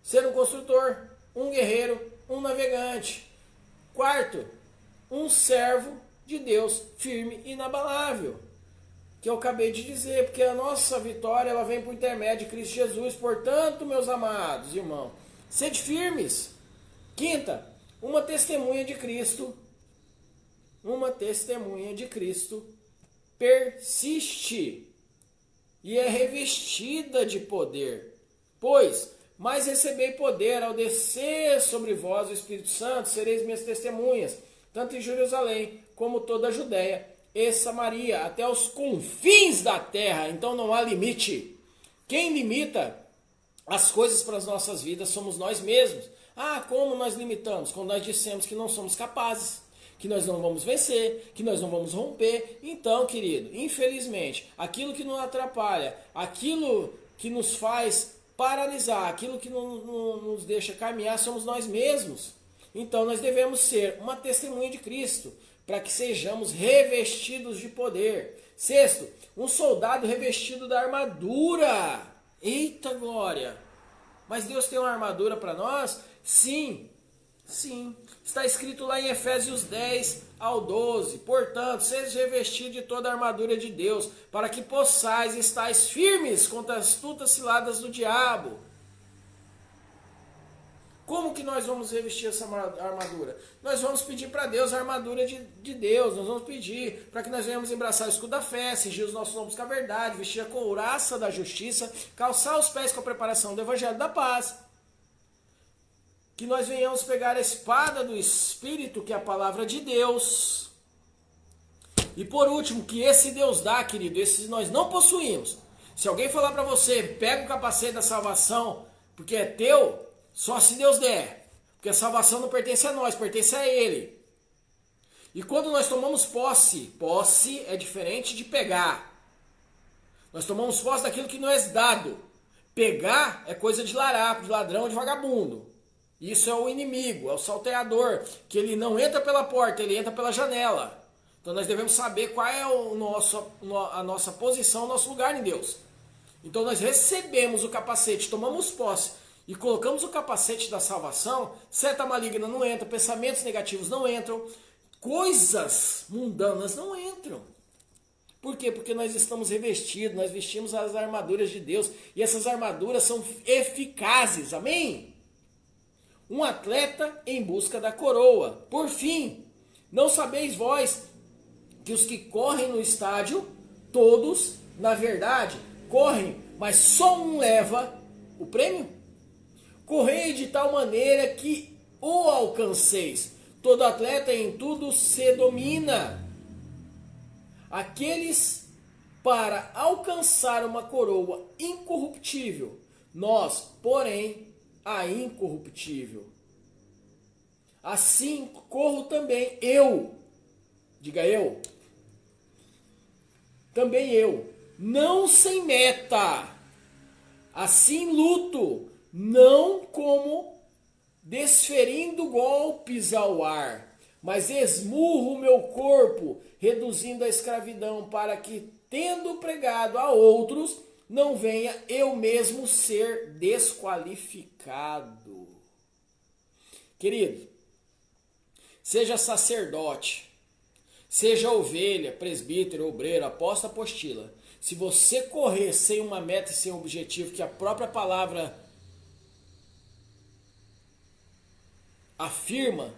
Speaker 1: Ser um construtor, um guerreiro, um navegante. Quarto, um servo de Deus firme e inabalável, que eu acabei de dizer, porque a nossa vitória ela vem por intermédio de Cristo Jesus. Portanto, meus amados irmãos, sede firmes. Quinta, uma testemunha de Cristo persiste e é revestida de poder, pois mas recebei poder ao descer sobre vós o Espírito Santo, sereis minhas testemunhas, tanto em Jerusalém como toda a Judéia e Samaria, até os confins da terra. Então não há limite. Quem limita as coisas para as nossas vidas somos nós mesmos. Ah, como nós limitamos? Quando nós dissemos que não somos capazes, que nós não vamos vencer, que nós não vamos romper. Então, querido, infelizmente, aquilo que nos atrapalha, aquilo que nos faz paralisar, aquilo que não nos deixa caminhar, somos nós mesmos. Então nós devemos ser uma testemunha de Cristo, para que sejamos revestidos de poder. Sexto, um soldado revestido da armadura. Eita glória! Mas Deus tem uma armadura para nós? Sim, sim. Está escrito lá em Efésios 10-12. Portanto, seja revestido de toda a armadura de Deus, para que possais estar firmes contra as astutas ciladas do diabo. Como que nós vamos revestir essa armadura? Nós vamos pedir para Deus a armadura de Deus. Nós vamos pedir para que nós venhamos embraçar o escudo da fé, cingir os nossos lombos com a verdade, vestir a couraça da justiça, calçar os pés com a preparação do evangelho da paz. que nós venhamos pegar a espada do Espírito, que é a palavra de Deus. E por último, que esse Deus dá, querido, esse nós não possuímos. Se alguém falar para você, pega o capacete da salvação, porque é teu, só se Deus der. Porque a salvação não pertence a nós, pertence a Ele. E quando nós tomamos posse, posse é diferente de pegar. Nós tomamos posse daquilo que não é dado. Pegar é coisa de laraco, de ladrão, de vagabundo. Isso é o inimigo, é o salteador, que ele não entra pela porta, ele entra pela janela. Então nós devemos saber qual é a nossa posição, o nosso lugar em Deus. Então nós recebemos o capacete, tomamos posse e colocamos o capacete da salvação, seta maligna não entra, pensamentos negativos não entram, coisas mundanas não entram. Por quê? Porque nós estamos revestidos, nós vestimos as armaduras de Deus e essas armaduras são eficazes, amém? Um atleta em busca da coroa. Por fim, não sabeis vós que os que correm no estádio, todos, na verdade, correm, mas só um leva o prêmio? Correi de tal maneira que o alcanceis. Todo atleta em tudo se domina. Aqueles para alcançar uma coroa incorruptível, nós, porém, a incorruptível. Assim corro também eu, diga eu, também eu, não sem meta, assim luto, não como desferindo golpes ao ar, mas esmurro o meu corpo, reduzindo a escravidão, para que, tendo pregado a outros, não venha eu mesmo ser desqualificado. Querido, seja sacerdote, seja ovelha, presbítero, obreiro, apóstolo, apostila. Se você correr sem uma meta e sem um objetivo que a própria palavra afirma,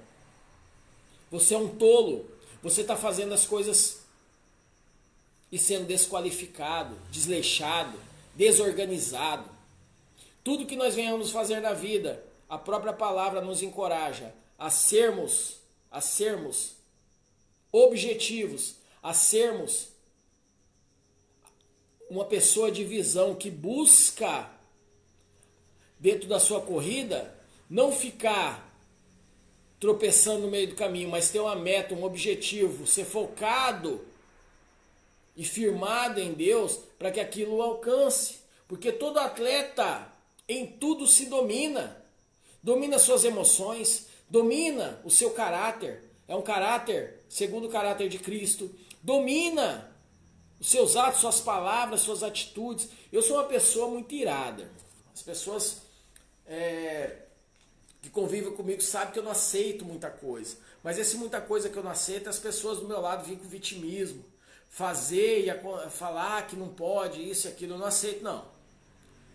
Speaker 1: você é um tolo. Você está fazendo as coisas e sendo desqualificado, desleixado, desorganizado. Tudo que nós venhamos fazer na vida, a própria palavra nos encoraja a sermos objetivos, a sermos uma pessoa de visão que busca, dentro da sua corrida, não ficar tropeçando no meio do caminho, mas ter uma meta, um objetivo, ser focado e firmado em Deus para que aquilo o alcance. Porque todo atleta em tudo se domina. Domina suas emoções, domina o seu caráter. É um caráter segundo o caráter de Cristo. Domina os seus atos, suas palavras, suas atitudes. Eu sou uma pessoa muito irada. As pessoas que convivem comigo sabem que eu não aceito muita coisa. Mas esse muita coisa que eu não aceito, as pessoas do meu lado vêm com vitimismo. Fazer e falar que não pode, isso e aquilo, eu não aceito não.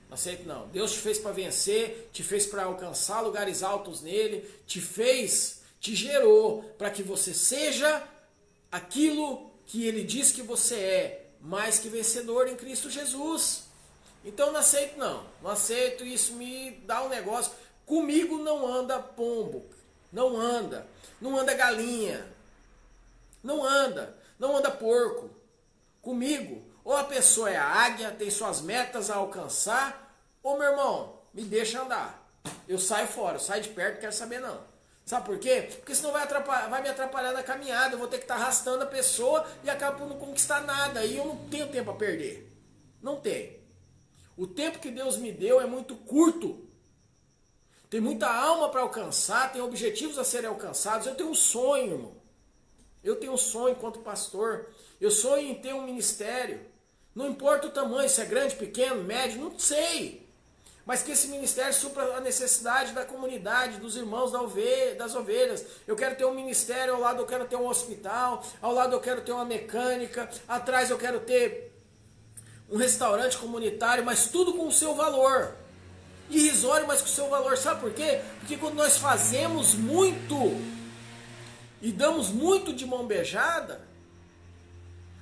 Speaker 1: Não aceito não. Deus te fez para vencer, te fez para alcançar lugares altos nele, te gerou para que você seja aquilo que ele diz que você é, mais que vencedor em Cristo Jesus. Então não aceito não. Não aceito, isso me dá um negócio. Comigo não anda pombo, não anda galinha, não anda porco. Comigo, ou a pessoa é a águia, tem suas metas a alcançar, ou meu irmão, me deixa andar. Eu saio fora, eu saio de perto, não quero saber não. Sabe por quê? Porque senão vai me atrapalhar na caminhada, eu vou ter que estar arrastando a pessoa e acabo por não conquistar nada. E eu não tenho tempo a perder. Não tenho. O tempo que Deus me deu é muito curto. Tem muita alma para alcançar, tem objetivos a serem alcançados. Eu tenho um sonho, irmão. Eu tenho um sonho enquanto pastor. Eu sonho em ter um ministério. Não importa o tamanho, se é grande, pequeno, médio, não sei. Mas que esse ministério supra a necessidade da comunidade, dos irmãos das ovelhas. Eu quero ter um ministério, ao lado eu quero ter um hospital, ao lado eu quero ter uma mecânica, atrás eu quero ter um restaurante comunitário, mas tudo com o seu valor. Irrisório, mas com o seu valor. Sabe por quê? Porque quando nós fazemos muito e damos muito de mão beijada,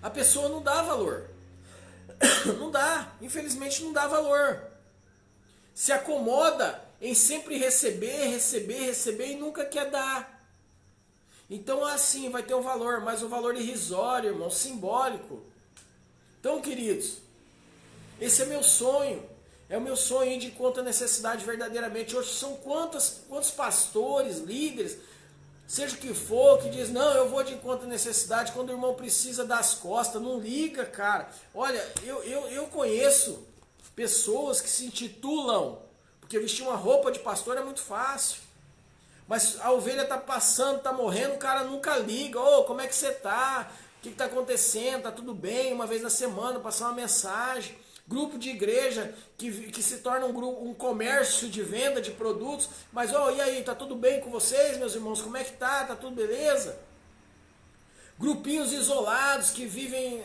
Speaker 1: a pessoa não dá valor. Não dá. Infelizmente não dá valor. se acomoda em sempre receber, receber, receber e nunca quer dar. Então assim, vai ter um valor, mas um valor irrisório, irmão, simbólico. Então, queridos, esse é meu sonho. É o meu sonho de conta necessidade verdadeiramente. Hoje são quantos pastores, líderes, seja o que for, que diz, não, eu vou de encontro à necessidade quando o irmão precisa das costas. Não liga, cara. Olha, eu conheço pessoas que se intitulam, porque vestir uma roupa de pastor é muito fácil. Mas a ovelha está passando, está morrendo, o cara nunca liga. Ô, como é que você está? O que está acontecendo? Está tudo bem? Uma vez na semana, passar uma mensagem. Grupo de igreja que se torna um comércio de venda de produtos. Mas, e aí, tá tudo bem com vocês, meus irmãos? Como é que tá? Tá tudo beleza? Grupinhos isolados que vivem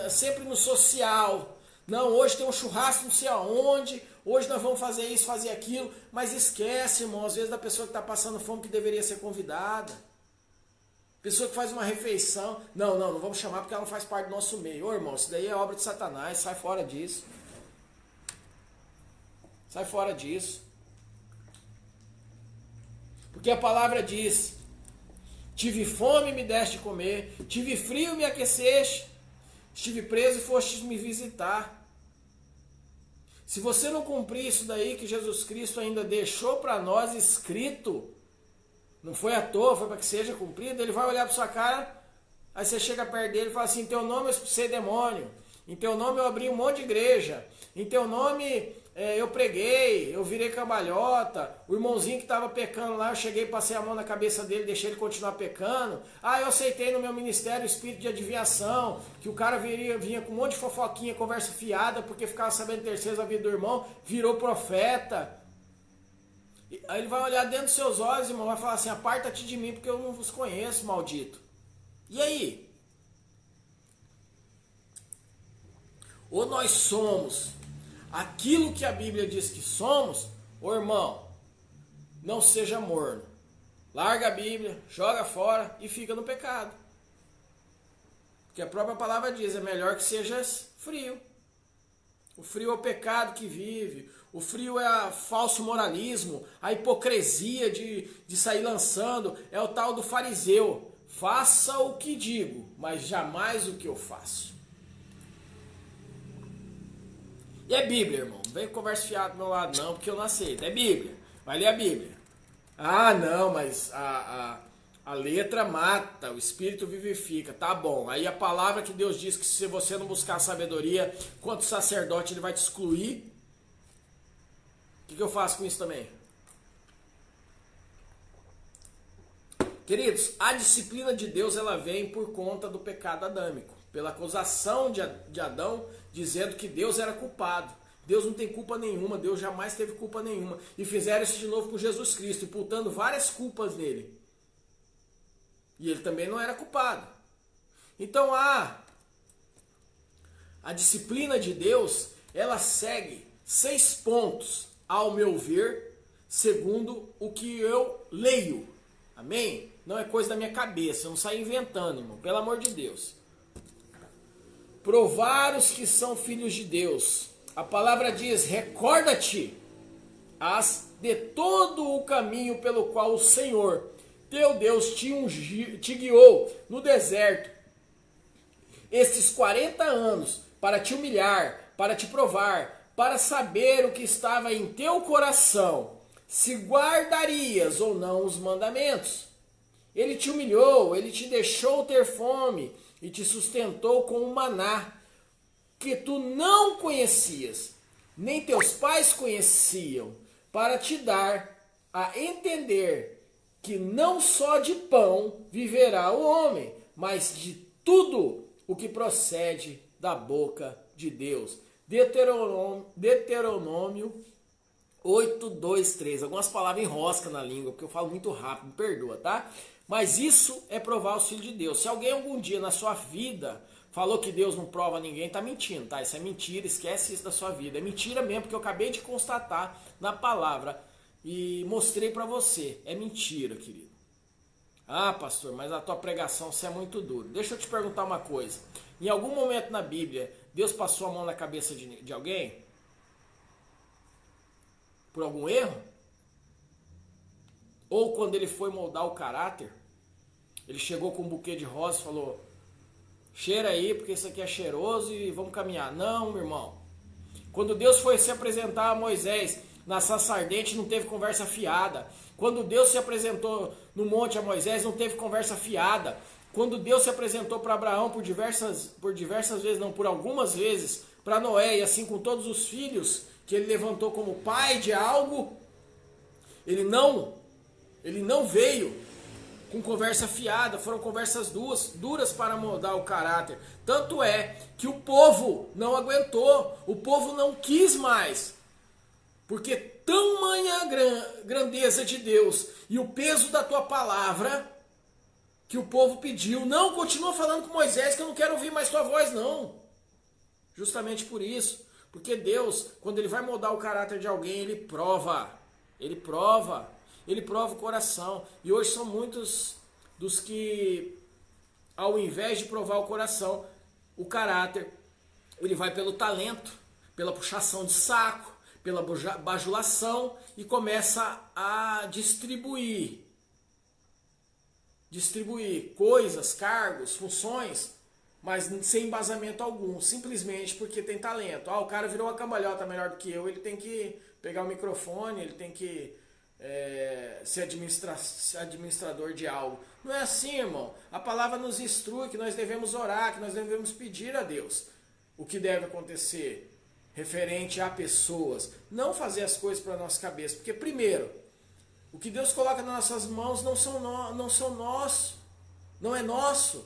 Speaker 1: sempre no social. Não, hoje tem um churrasco não sei aonde, hoje nós vamos fazer isso, fazer aquilo. Mas esquece, irmão, às vezes da pessoa que está passando fome que deveria ser convidada. Pessoa que faz uma refeição, não vamos chamar porque ela não faz parte do nosso meio. Ô irmão, isso daí é obra de Satanás, sai fora disso. Sai fora disso. Porque a palavra diz, tive fome e me deste de comer, tive frio e me aqueceste, estive preso e fostes me visitar. Se você não cumprir isso daí que Jesus Cristo ainda deixou para nós escrito, não foi à toa, foi para que seja cumprido, ele vai olhar para sua cara, aí você chega perto dele e fala assim, em teu nome eu expulsei demônio, em teu nome eu abri um monte de igreja, em teu nome eu preguei, eu virei cambalhota, o irmãozinho que estava pecando lá, eu cheguei, passei a mão na cabeça dele, deixei ele continuar pecando, eu aceitei no meu ministério o espírito de adivinhação, que o cara vinha com um monte de fofoquinha, conversa fiada, porque ficava sabendo terceiros da vida do irmão, virou profeta. Aí ele vai olhar dentro dos seus olhos, irmão, vai falar assim, aparta-te de mim porque eu não vos conheço, maldito. E aí? Ou nós somos aquilo que a Bíblia diz que somos, ou irmão, não seja morno. Larga a Bíblia, joga fora e fica no pecado. Porque a própria palavra diz, é melhor que sejas frio. O frio é o pecado que vive, o frio é o falso moralismo, a hipocrisia de sair lançando, é o tal do fariseu. Faça o que digo, mas jamais o que eu faço. E é Bíblia, irmão. Não vem conversa fiada do meu lado não, porque eu não aceito. É Bíblia. Vai ler a Bíblia. Ah, não, mas a letra mata, o Espírito vivifica. Tá bom. Aí a palavra que Deus diz que se você não buscar sabedoria, quanto sacerdote ele vai te excluir. O que eu faço com isso também? Queridos, a disciplina de Deus ela vem por conta do pecado adâmico. Pela acusação de Adão, dizendo que Deus era culpado. Deus não tem culpa nenhuma, Deus jamais teve culpa nenhuma. E fizeram isso de novo com Jesus Cristo, imputando várias culpas nele. E ele também não era culpado. Então a disciplina de Deus, ela segue 6 pontos, ao meu ver, segundo o que eu leio. Amém? Não é coisa da minha cabeça, eu não saio inventando, irmão, pelo amor de Deus. Provar os que são filhos de Deus. A palavra diz, recorda-te de todo o caminho pelo qual o Senhor, teu Deus, te guiou no deserto estes 40 anos para te humilhar, para te provar, para saber o que estava em teu coração, se guardarias ou não os mandamentos. Ele te humilhou, ele te deixou ter fome e te sustentou com um maná que tu não conhecias, nem teus pais conheciam, para te dar a entender que não só de pão viverá o homem, mas de tudo o que procede da boca de Deus. Deuteronômio 8, 2, 3. Algumas palavras enroscam na língua, porque eu falo muito rápido, me perdoa, tá? Mas isso é provar o Filho de Deus. Se alguém algum dia na sua vida falou que Deus não prova ninguém, tá mentindo, tá? Isso é mentira, esquece isso da sua vida. É mentira mesmo, porque eu acabei de constatar na palavra e mostrei para você. É mentira, querido. Ah, pastor, mas a tua pregação você é muito duro. Deixa eu te perguntar uma coisa. Em algum momento na Bíblia, Deus passou a mão na cabeça de alguém? por algum erro? Ou quando ele foi moldar o caráter, ele chegou com um buquê de rosas e falou: cheira aí porque isso aqui é cheiroso e vamos caminhar. Não, meu irmão. Quando Deus foi se apresentar a Moisés na sarça ardente, não teve conversa fiada. Quando Deus se apresentou no monte a Moisés, não teve conversa fiada. Quando Deus se apresentou para Abraão por diversas vezes, não, por algumas vezes, para Noé, e assim com todos os filhos que ele levantou como pai de algo, ele não veio com conversa fiada, foram conversas duras para moldar o caráter. Tanto é que o povo não aguentou, o povo não quis mais, porque tamanha grandeza de Deus e o peso da tua palavra, que o povo pediu: não, continua falando com Moisés que eu não quero ouvir mais tua voz não. Justamente por isso, porque Deus, quando ele vai moldar o caráter de alguém, ele prova o coração. E hoje são muitos dos que, ao invés de provar o coração, o caráter, ele vai pelo talento, pela puxação de saco, pela bajulação, e começa a distribuir coisas, cargos, funções, mas sem embasamento algum, simplesmente porque tem talento. O cara virou uma cambalhota melhor do que eu, ele tem que pegar o microfone, ele tem que ser administrador de algo. Não é assim, irmão. A palavra nos instrui que nós devemos orar, que nós devemos pedir a Deus o que deve acontecer referente a pessoas. Não fazer as coisas para a nossa cabeça. Porque, primeiro, o que Deus coloca nas nossas mãos não é nosso.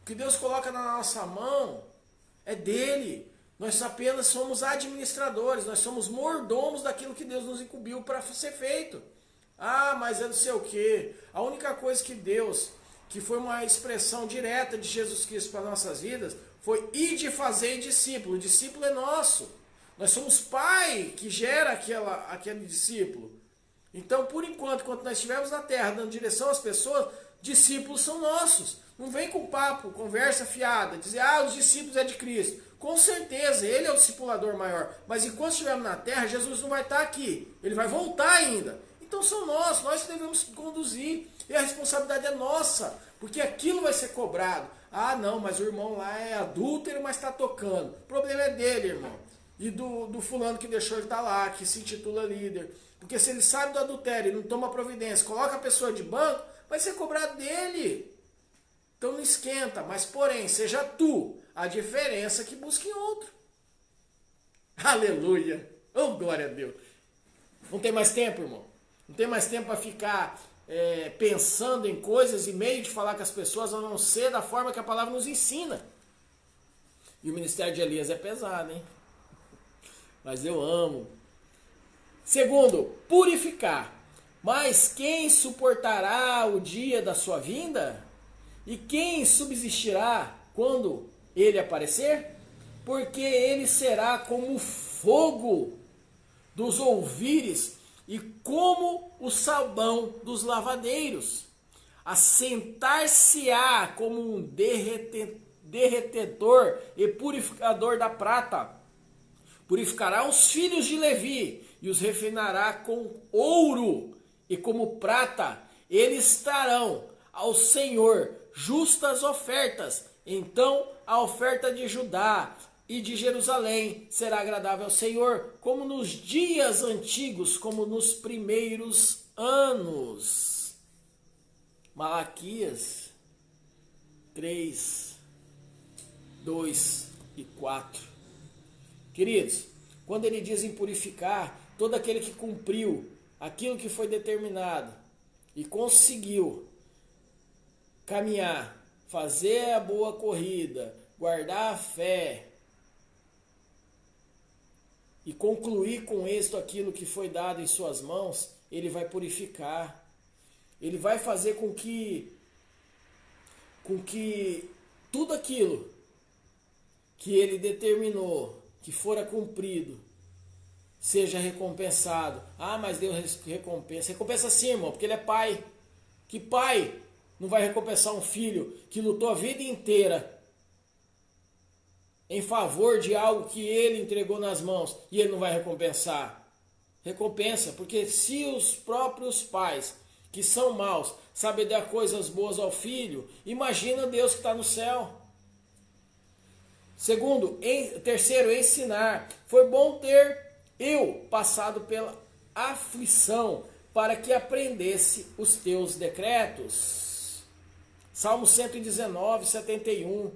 Speaker 1: O que Deus coloca na nossa mão é dele. Nós apenas somos administradores, nós somos mordomos daquilo que Deus nos incumbiu para ser feito. Mas eu não sei o que. A única coisa que Deus, que foi uma expressão direta de Jesus Cristo para nossas vidas, foi ide fazer discípulo. O discípulo é nosso. Nós somos pai que gera aquele discípulo. Então, por enquanto nós estivermos na terra dando direção às pessoas, discípulos são nossos. Não vem com papo, conversa fiada, dizer, os discípulos é de Cristo. Com certeza, ele é o discipulador maior. Mas enquanto estivermos na terra, Jesus não vai estar aqui. Ele vai voltar ainda. Então são nós que devemos conduzir. E a responsabilidade é nossa, porque aquilo vai ser cobrado. Não, mas o irmão lá é adúltero, mas está tocando. O problema é dele, irmão. E do fulano que deixou ele estar lá, que se intitula líder. Porque se ele sabe do adultério e não toma providência, coloca a pessoa de banco, vai ser cobrado dele. Então não esquenta, mas porém, seja tu a diferença que busque em outro. Aleluia! Oh, glória a Deus! Não tem mais tempo, irmão. Não tem mais tempo para ficar pensando em coisas e meio de falar com as pessoas, a não ser da forma que a palavra nos ensina. E o ministério de Elias é pesado, hein? Mas eu amo. Segundo, purificar. Mas quem suportará o dia da sua vinda? E quem subsistirá quando ele aparecer? Porque ele será como o fogo dos ouvires e como o sabão dos lavadeiros. Assentar-se-á como um derretedor e purificador da prata. Purificará os filhos de Levi e os refinará com ouro e como prata. Eles trarão ao Senhor justas ofertas. Então a oferta de Judá e de Jerusalém será agradável ao Senhor, como nos dias antigos, como nos primeiros anos. Malaquias 3, 2 e 4. Queridos, quando ele diz em purificar, todo aquele que cumpriu aquilo que foi determinado e conseguiu caminhar, fazer a boa corrida, guardar a fé e concluir com êxito aquilo que foi dado em suas mãos, ele vai purificar. Ele vai fazer com que tudo aquilo que ele determinou que fora cumprido seja recompensado. Mas Deus recompensa. Recompensa sim, irmão, porque ele é pai. Que pai não vai recompensar um filho que lutou a vida inteira em favor de algo que ele entregou nas mãos e ele não vai recompensar? Recompensa, porque se os próprios pais, que são maus, sabem dar coisas boas ao filho, imagina Deus que está no céu. Terceiro, ensinar. Foi bom ter eu passado pela aflição para que aprendesse os teus decretos. Salmo 119, 71.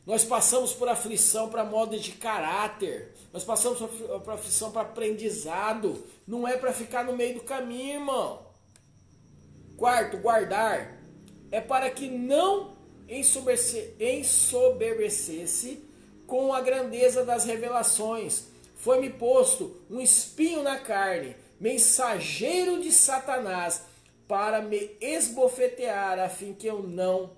Speaker 1: Nós passamos por aflição para modo de caráter. Nós passamos por aflição para aprendizado. Não é para ficar no meio do caminho, irmão. Quarto, guardar. É para que não ensoberbecesse com a grandeza das revelações. Foi-me posto um espinho na carne, mensageiro de Satanás, para me esbofetear, a fim que eu não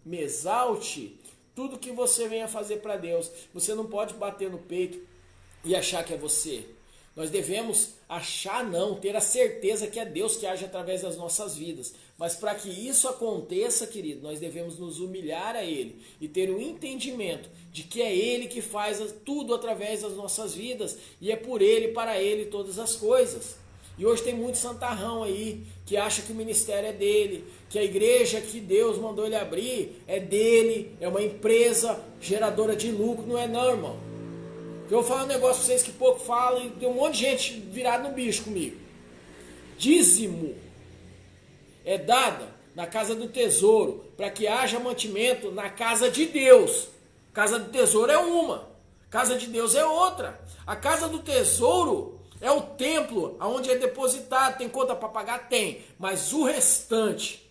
Speaker 1: me exalte. Tudo que você venha fazer para Deus, você não pode bater no peito e achar que é você. Nós devemos achar não, ter a certeza que é Deus que age através das nossas vidas. Mas para que isso aconteça, querido, nós devemos nos humilhar a Ele e ter o entendimento de que é Ele que faz tudo através das nossas vidas e é por Ele, para Ele todas as coisas. E hoje tem muito santarrão aí que acha que o ministério é dele, que a igreja que Deus mandou ele abrir é dele, é uma empresa geradora de lucro. Não é não, irmão. Eu vou falar um negócio para vocês que pouco falam e tem um monte de gente virada no bicho comigo. Dízimo é dada na casa do tesouro para que haja mantimento na casa de Deus. Casa do tesouro é uma, casa de Deus é outra. A casa do tesouro é o templo onde é depositado. Tem conta para pagar? Tem. Mas o restante,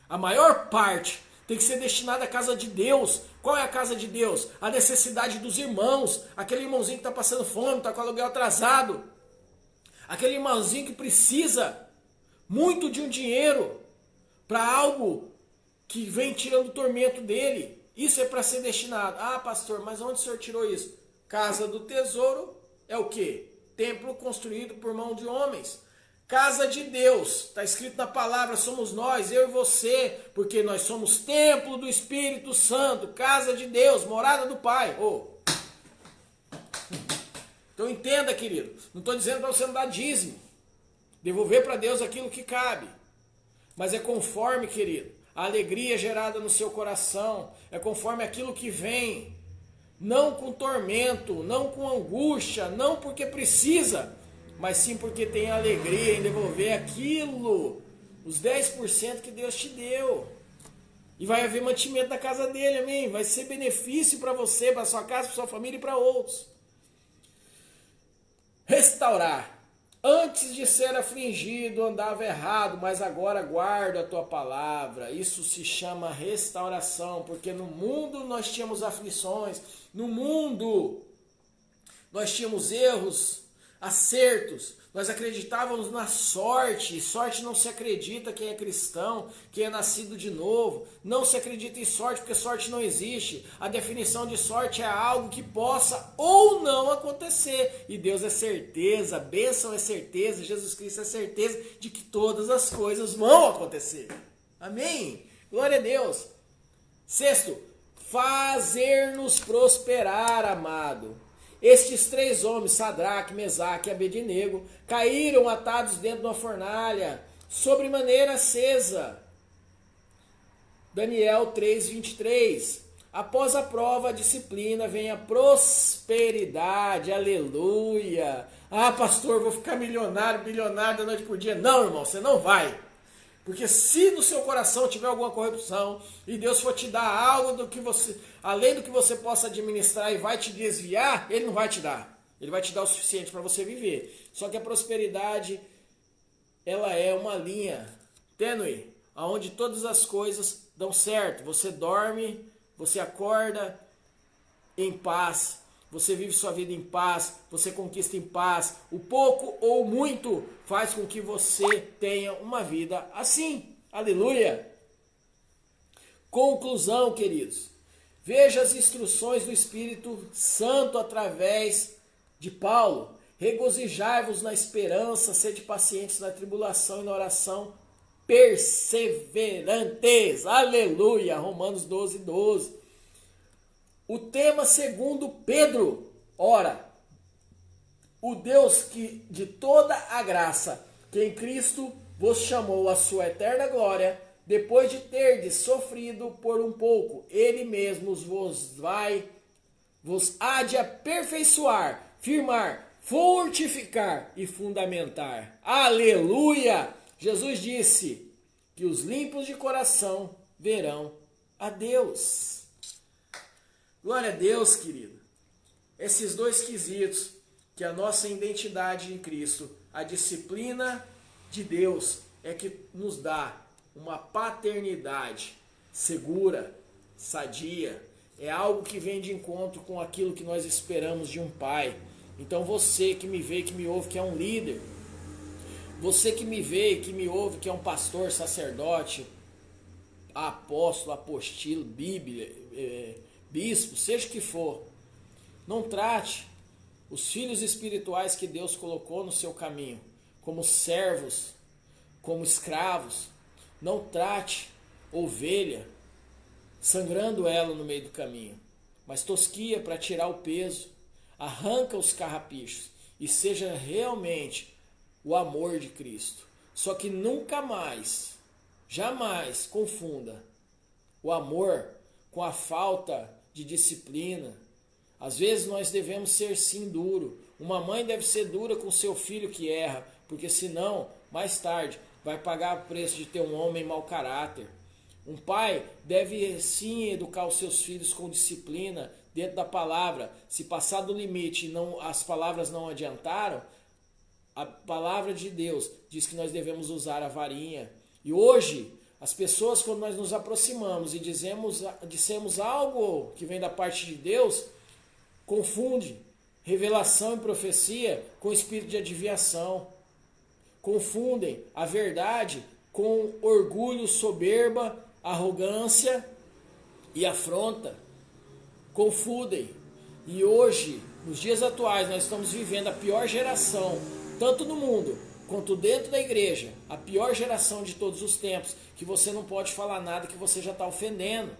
Speaker 1: a maior parte, tem que ser destinada à casa de Deus. Qual é a casa de Deus? A necessidade dos irmãos. Aquele irmãozinho que está passando fome, está com o aluguel atrasado. Aquele irmãozinho que precisa muito de um dinheiro para algo que vem tirando o tormento dele. Isso é para ser destinado. Ah, pastor, mas onde o senhor tirou isso? Casa do tesouro é o quê? Templo construído por mão de homens. Casa de Deus, está escrito na palavra, somos nós, eu e você, porque nós somos templo do Espírito Santo, casa de Deus, morada do Pai. Então entenda, querido, não estou dizendo para você não dar dízimo, devolver para Deus aquilo que cabe, mas é conforme, querido, a alegria gerada no seu coração, é conforme aquilo que vem, não com tormento, não com angústia, não porque precisa, mas sim porque tem alegria em devolver aquilo, os 10% que Deus te deu. E vai haver mantimento na casa dele, amém? Vai ser benefício para você, para sua casa, para sua família e para outros. Restaurar. Antes de ser afligido, andava errado, mas agora guardo a tua palavra. Isso se chama restauração, porque no mundo nós tínhamos aflições, no mundo nós tínhamos erros, acertos, nós acreditávamos na sorte. Sorte não se acredita quem é cristão, quem é nascido de novo. Não se acredita em sorte, porque sorte não existe. A definição de sorte é algo que possa ou não acontecer. E Deus é certeza, a bênção é certeza, Jesus Cristo é certeza de que todas as coisas vão acontecer. Amém? Glória a Deus. Sexto, fazer-nos prosperar, amado. Estes 3 homens, Sadraque, Mesaque e Abednego, caíram atados dentro de uma fornalha, sobremaneira acesa. Daniel 3:23. Após a prova, a disciplina, vem a prosperidade, aleluia. Ah, pastor, vou ficar milionário, bilionário da noite por dia. Não, irmão, você não vai. Porque se no seu coração tiver alguma corrupção e Deus for te dar algo do que você, além do que você possa administrar e vai te desviar, Ele não vai te dar. Ele vai te dar o suficiente para você viver. Só que a prosperidade, ela é uma linha tênue, onde todas as coisas dão certo. Você dorme, você acorda em paz. Você vive sua vida em paz, você conquista em paz. O pouco ou muito faz com que você tenha uma vida assim. Aleluia! Conclusão, queridos. Veja as instruções do Espírito Santo através de Paulo. Regozijai-vos na esperança, sede pacientes na tribulação e na oração perseverantes. Aleluia! Romanos 12:12. O tema segundo Pedro, ora, o Deus que de toda a graça, que em Cristo vos chamou à sua eterna glória, depois de terdes sofrido por um pouco, ele mesmo vos há de aperfeiçoar, firmar, fortificar e fundamentar. Aleluia! Jesus disse que os limpos de coração verão a Deus. Glória a Deus, querido. Esses dois quesitos, que a nossa identidade em Cristo, a disciplina de Deus, é que nos dá uma paternidade segura, sadia. É algo que vem de encontro com aquilo que nós esperamos de um pai. Então você que me vê, que me ouve, que é um líder, você que me vê, que me ouve, que é um pastor, sacerdote, apóstolo, apostilo, bíblia, bispo, seja o que for, não trate os filhos espirituais que Deus colocou no seu caminho como servos, como escravos. Não trate ovelha sangrando ela no meio do caminho, mas tosquia para tirar o peso, arranca os carrapichos e seja realmente o amor de Cristo. Só que nunca mais, jamais confunda o amor com a falta de disciplina. Às vezes nós devemos ser sim duro. Uma mãe deve ser dura com seu filho que erra, porque senão, mais tarde, vai pagar o preço de ter um homem mau caráter. Um pai deve sim educar os seus filhos com disciplina dentro da palavra. Se passar do limite e as palavras não adiantaram, a palavra de Deus diz que nós devemos usar a varinha. E hoje, as pessoas, quando nós nos aproximamos e dissemos algo que vem da parte de Deus, confunde revelação e profecia com espírito de adivinhação. Confundem a verdade com orgulho, soberba, arrogância e afronta. Confundem. E hoje, nos dias atuais, nós estamos vivendo a pior geração, tanto no mundo quanto dentro da igreja, a pior geração de todos os tempos, que você não pode falar nada que você já está ofendendo.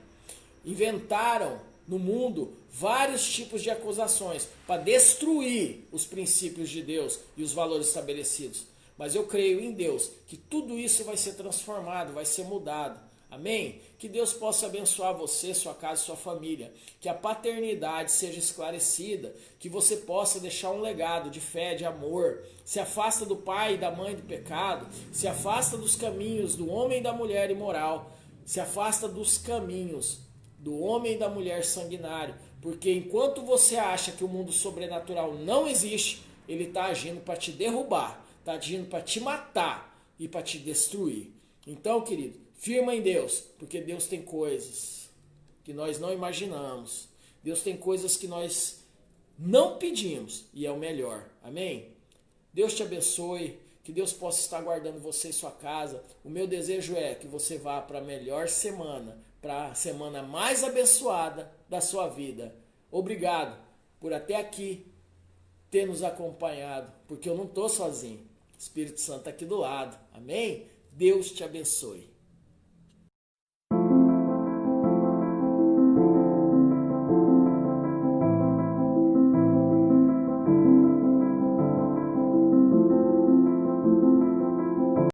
Speaker 1: Inventaram no mundo vários tipos de acusações para destruir os princípios de Deus e os valores estabelecidos. Mas eu creio em Deus que tudo isso vai ser transformado, vai ser mudado. Amém? Que Deus possa abençoar você, sua casa e sua família. Que a paternidade seja esclarecida. Que você possa deixar um legado de fé, de amor. Se afasta do pai e da mãe do pecado. Se afasta dos caminhos do homem e da mulher imoral. Se afasta dos caminhos do homem e da mulher sanguinário. Porque enquanto você acha que o mundo sobrenatural não existe, ele está agindo para te derrubar. Está agindo para te matar e para te destruir. Então, querido, firma em Deus, porque Deus tem coisas que nós não imaginamos. Deus tem coisas que nós não pedimos e é o melhor. Amém? Deus te abençoe, que Deus possa estar guardando você e sua casa. O meu desejo é que você vá para a melhor semana, para a semana mais abençoada da sua vida. Obrigado por até aqui ter nos acompanhado, porque eu não estou sozinho. O Espírito Santo está aqui do lado. Amém? Deus te abençoe.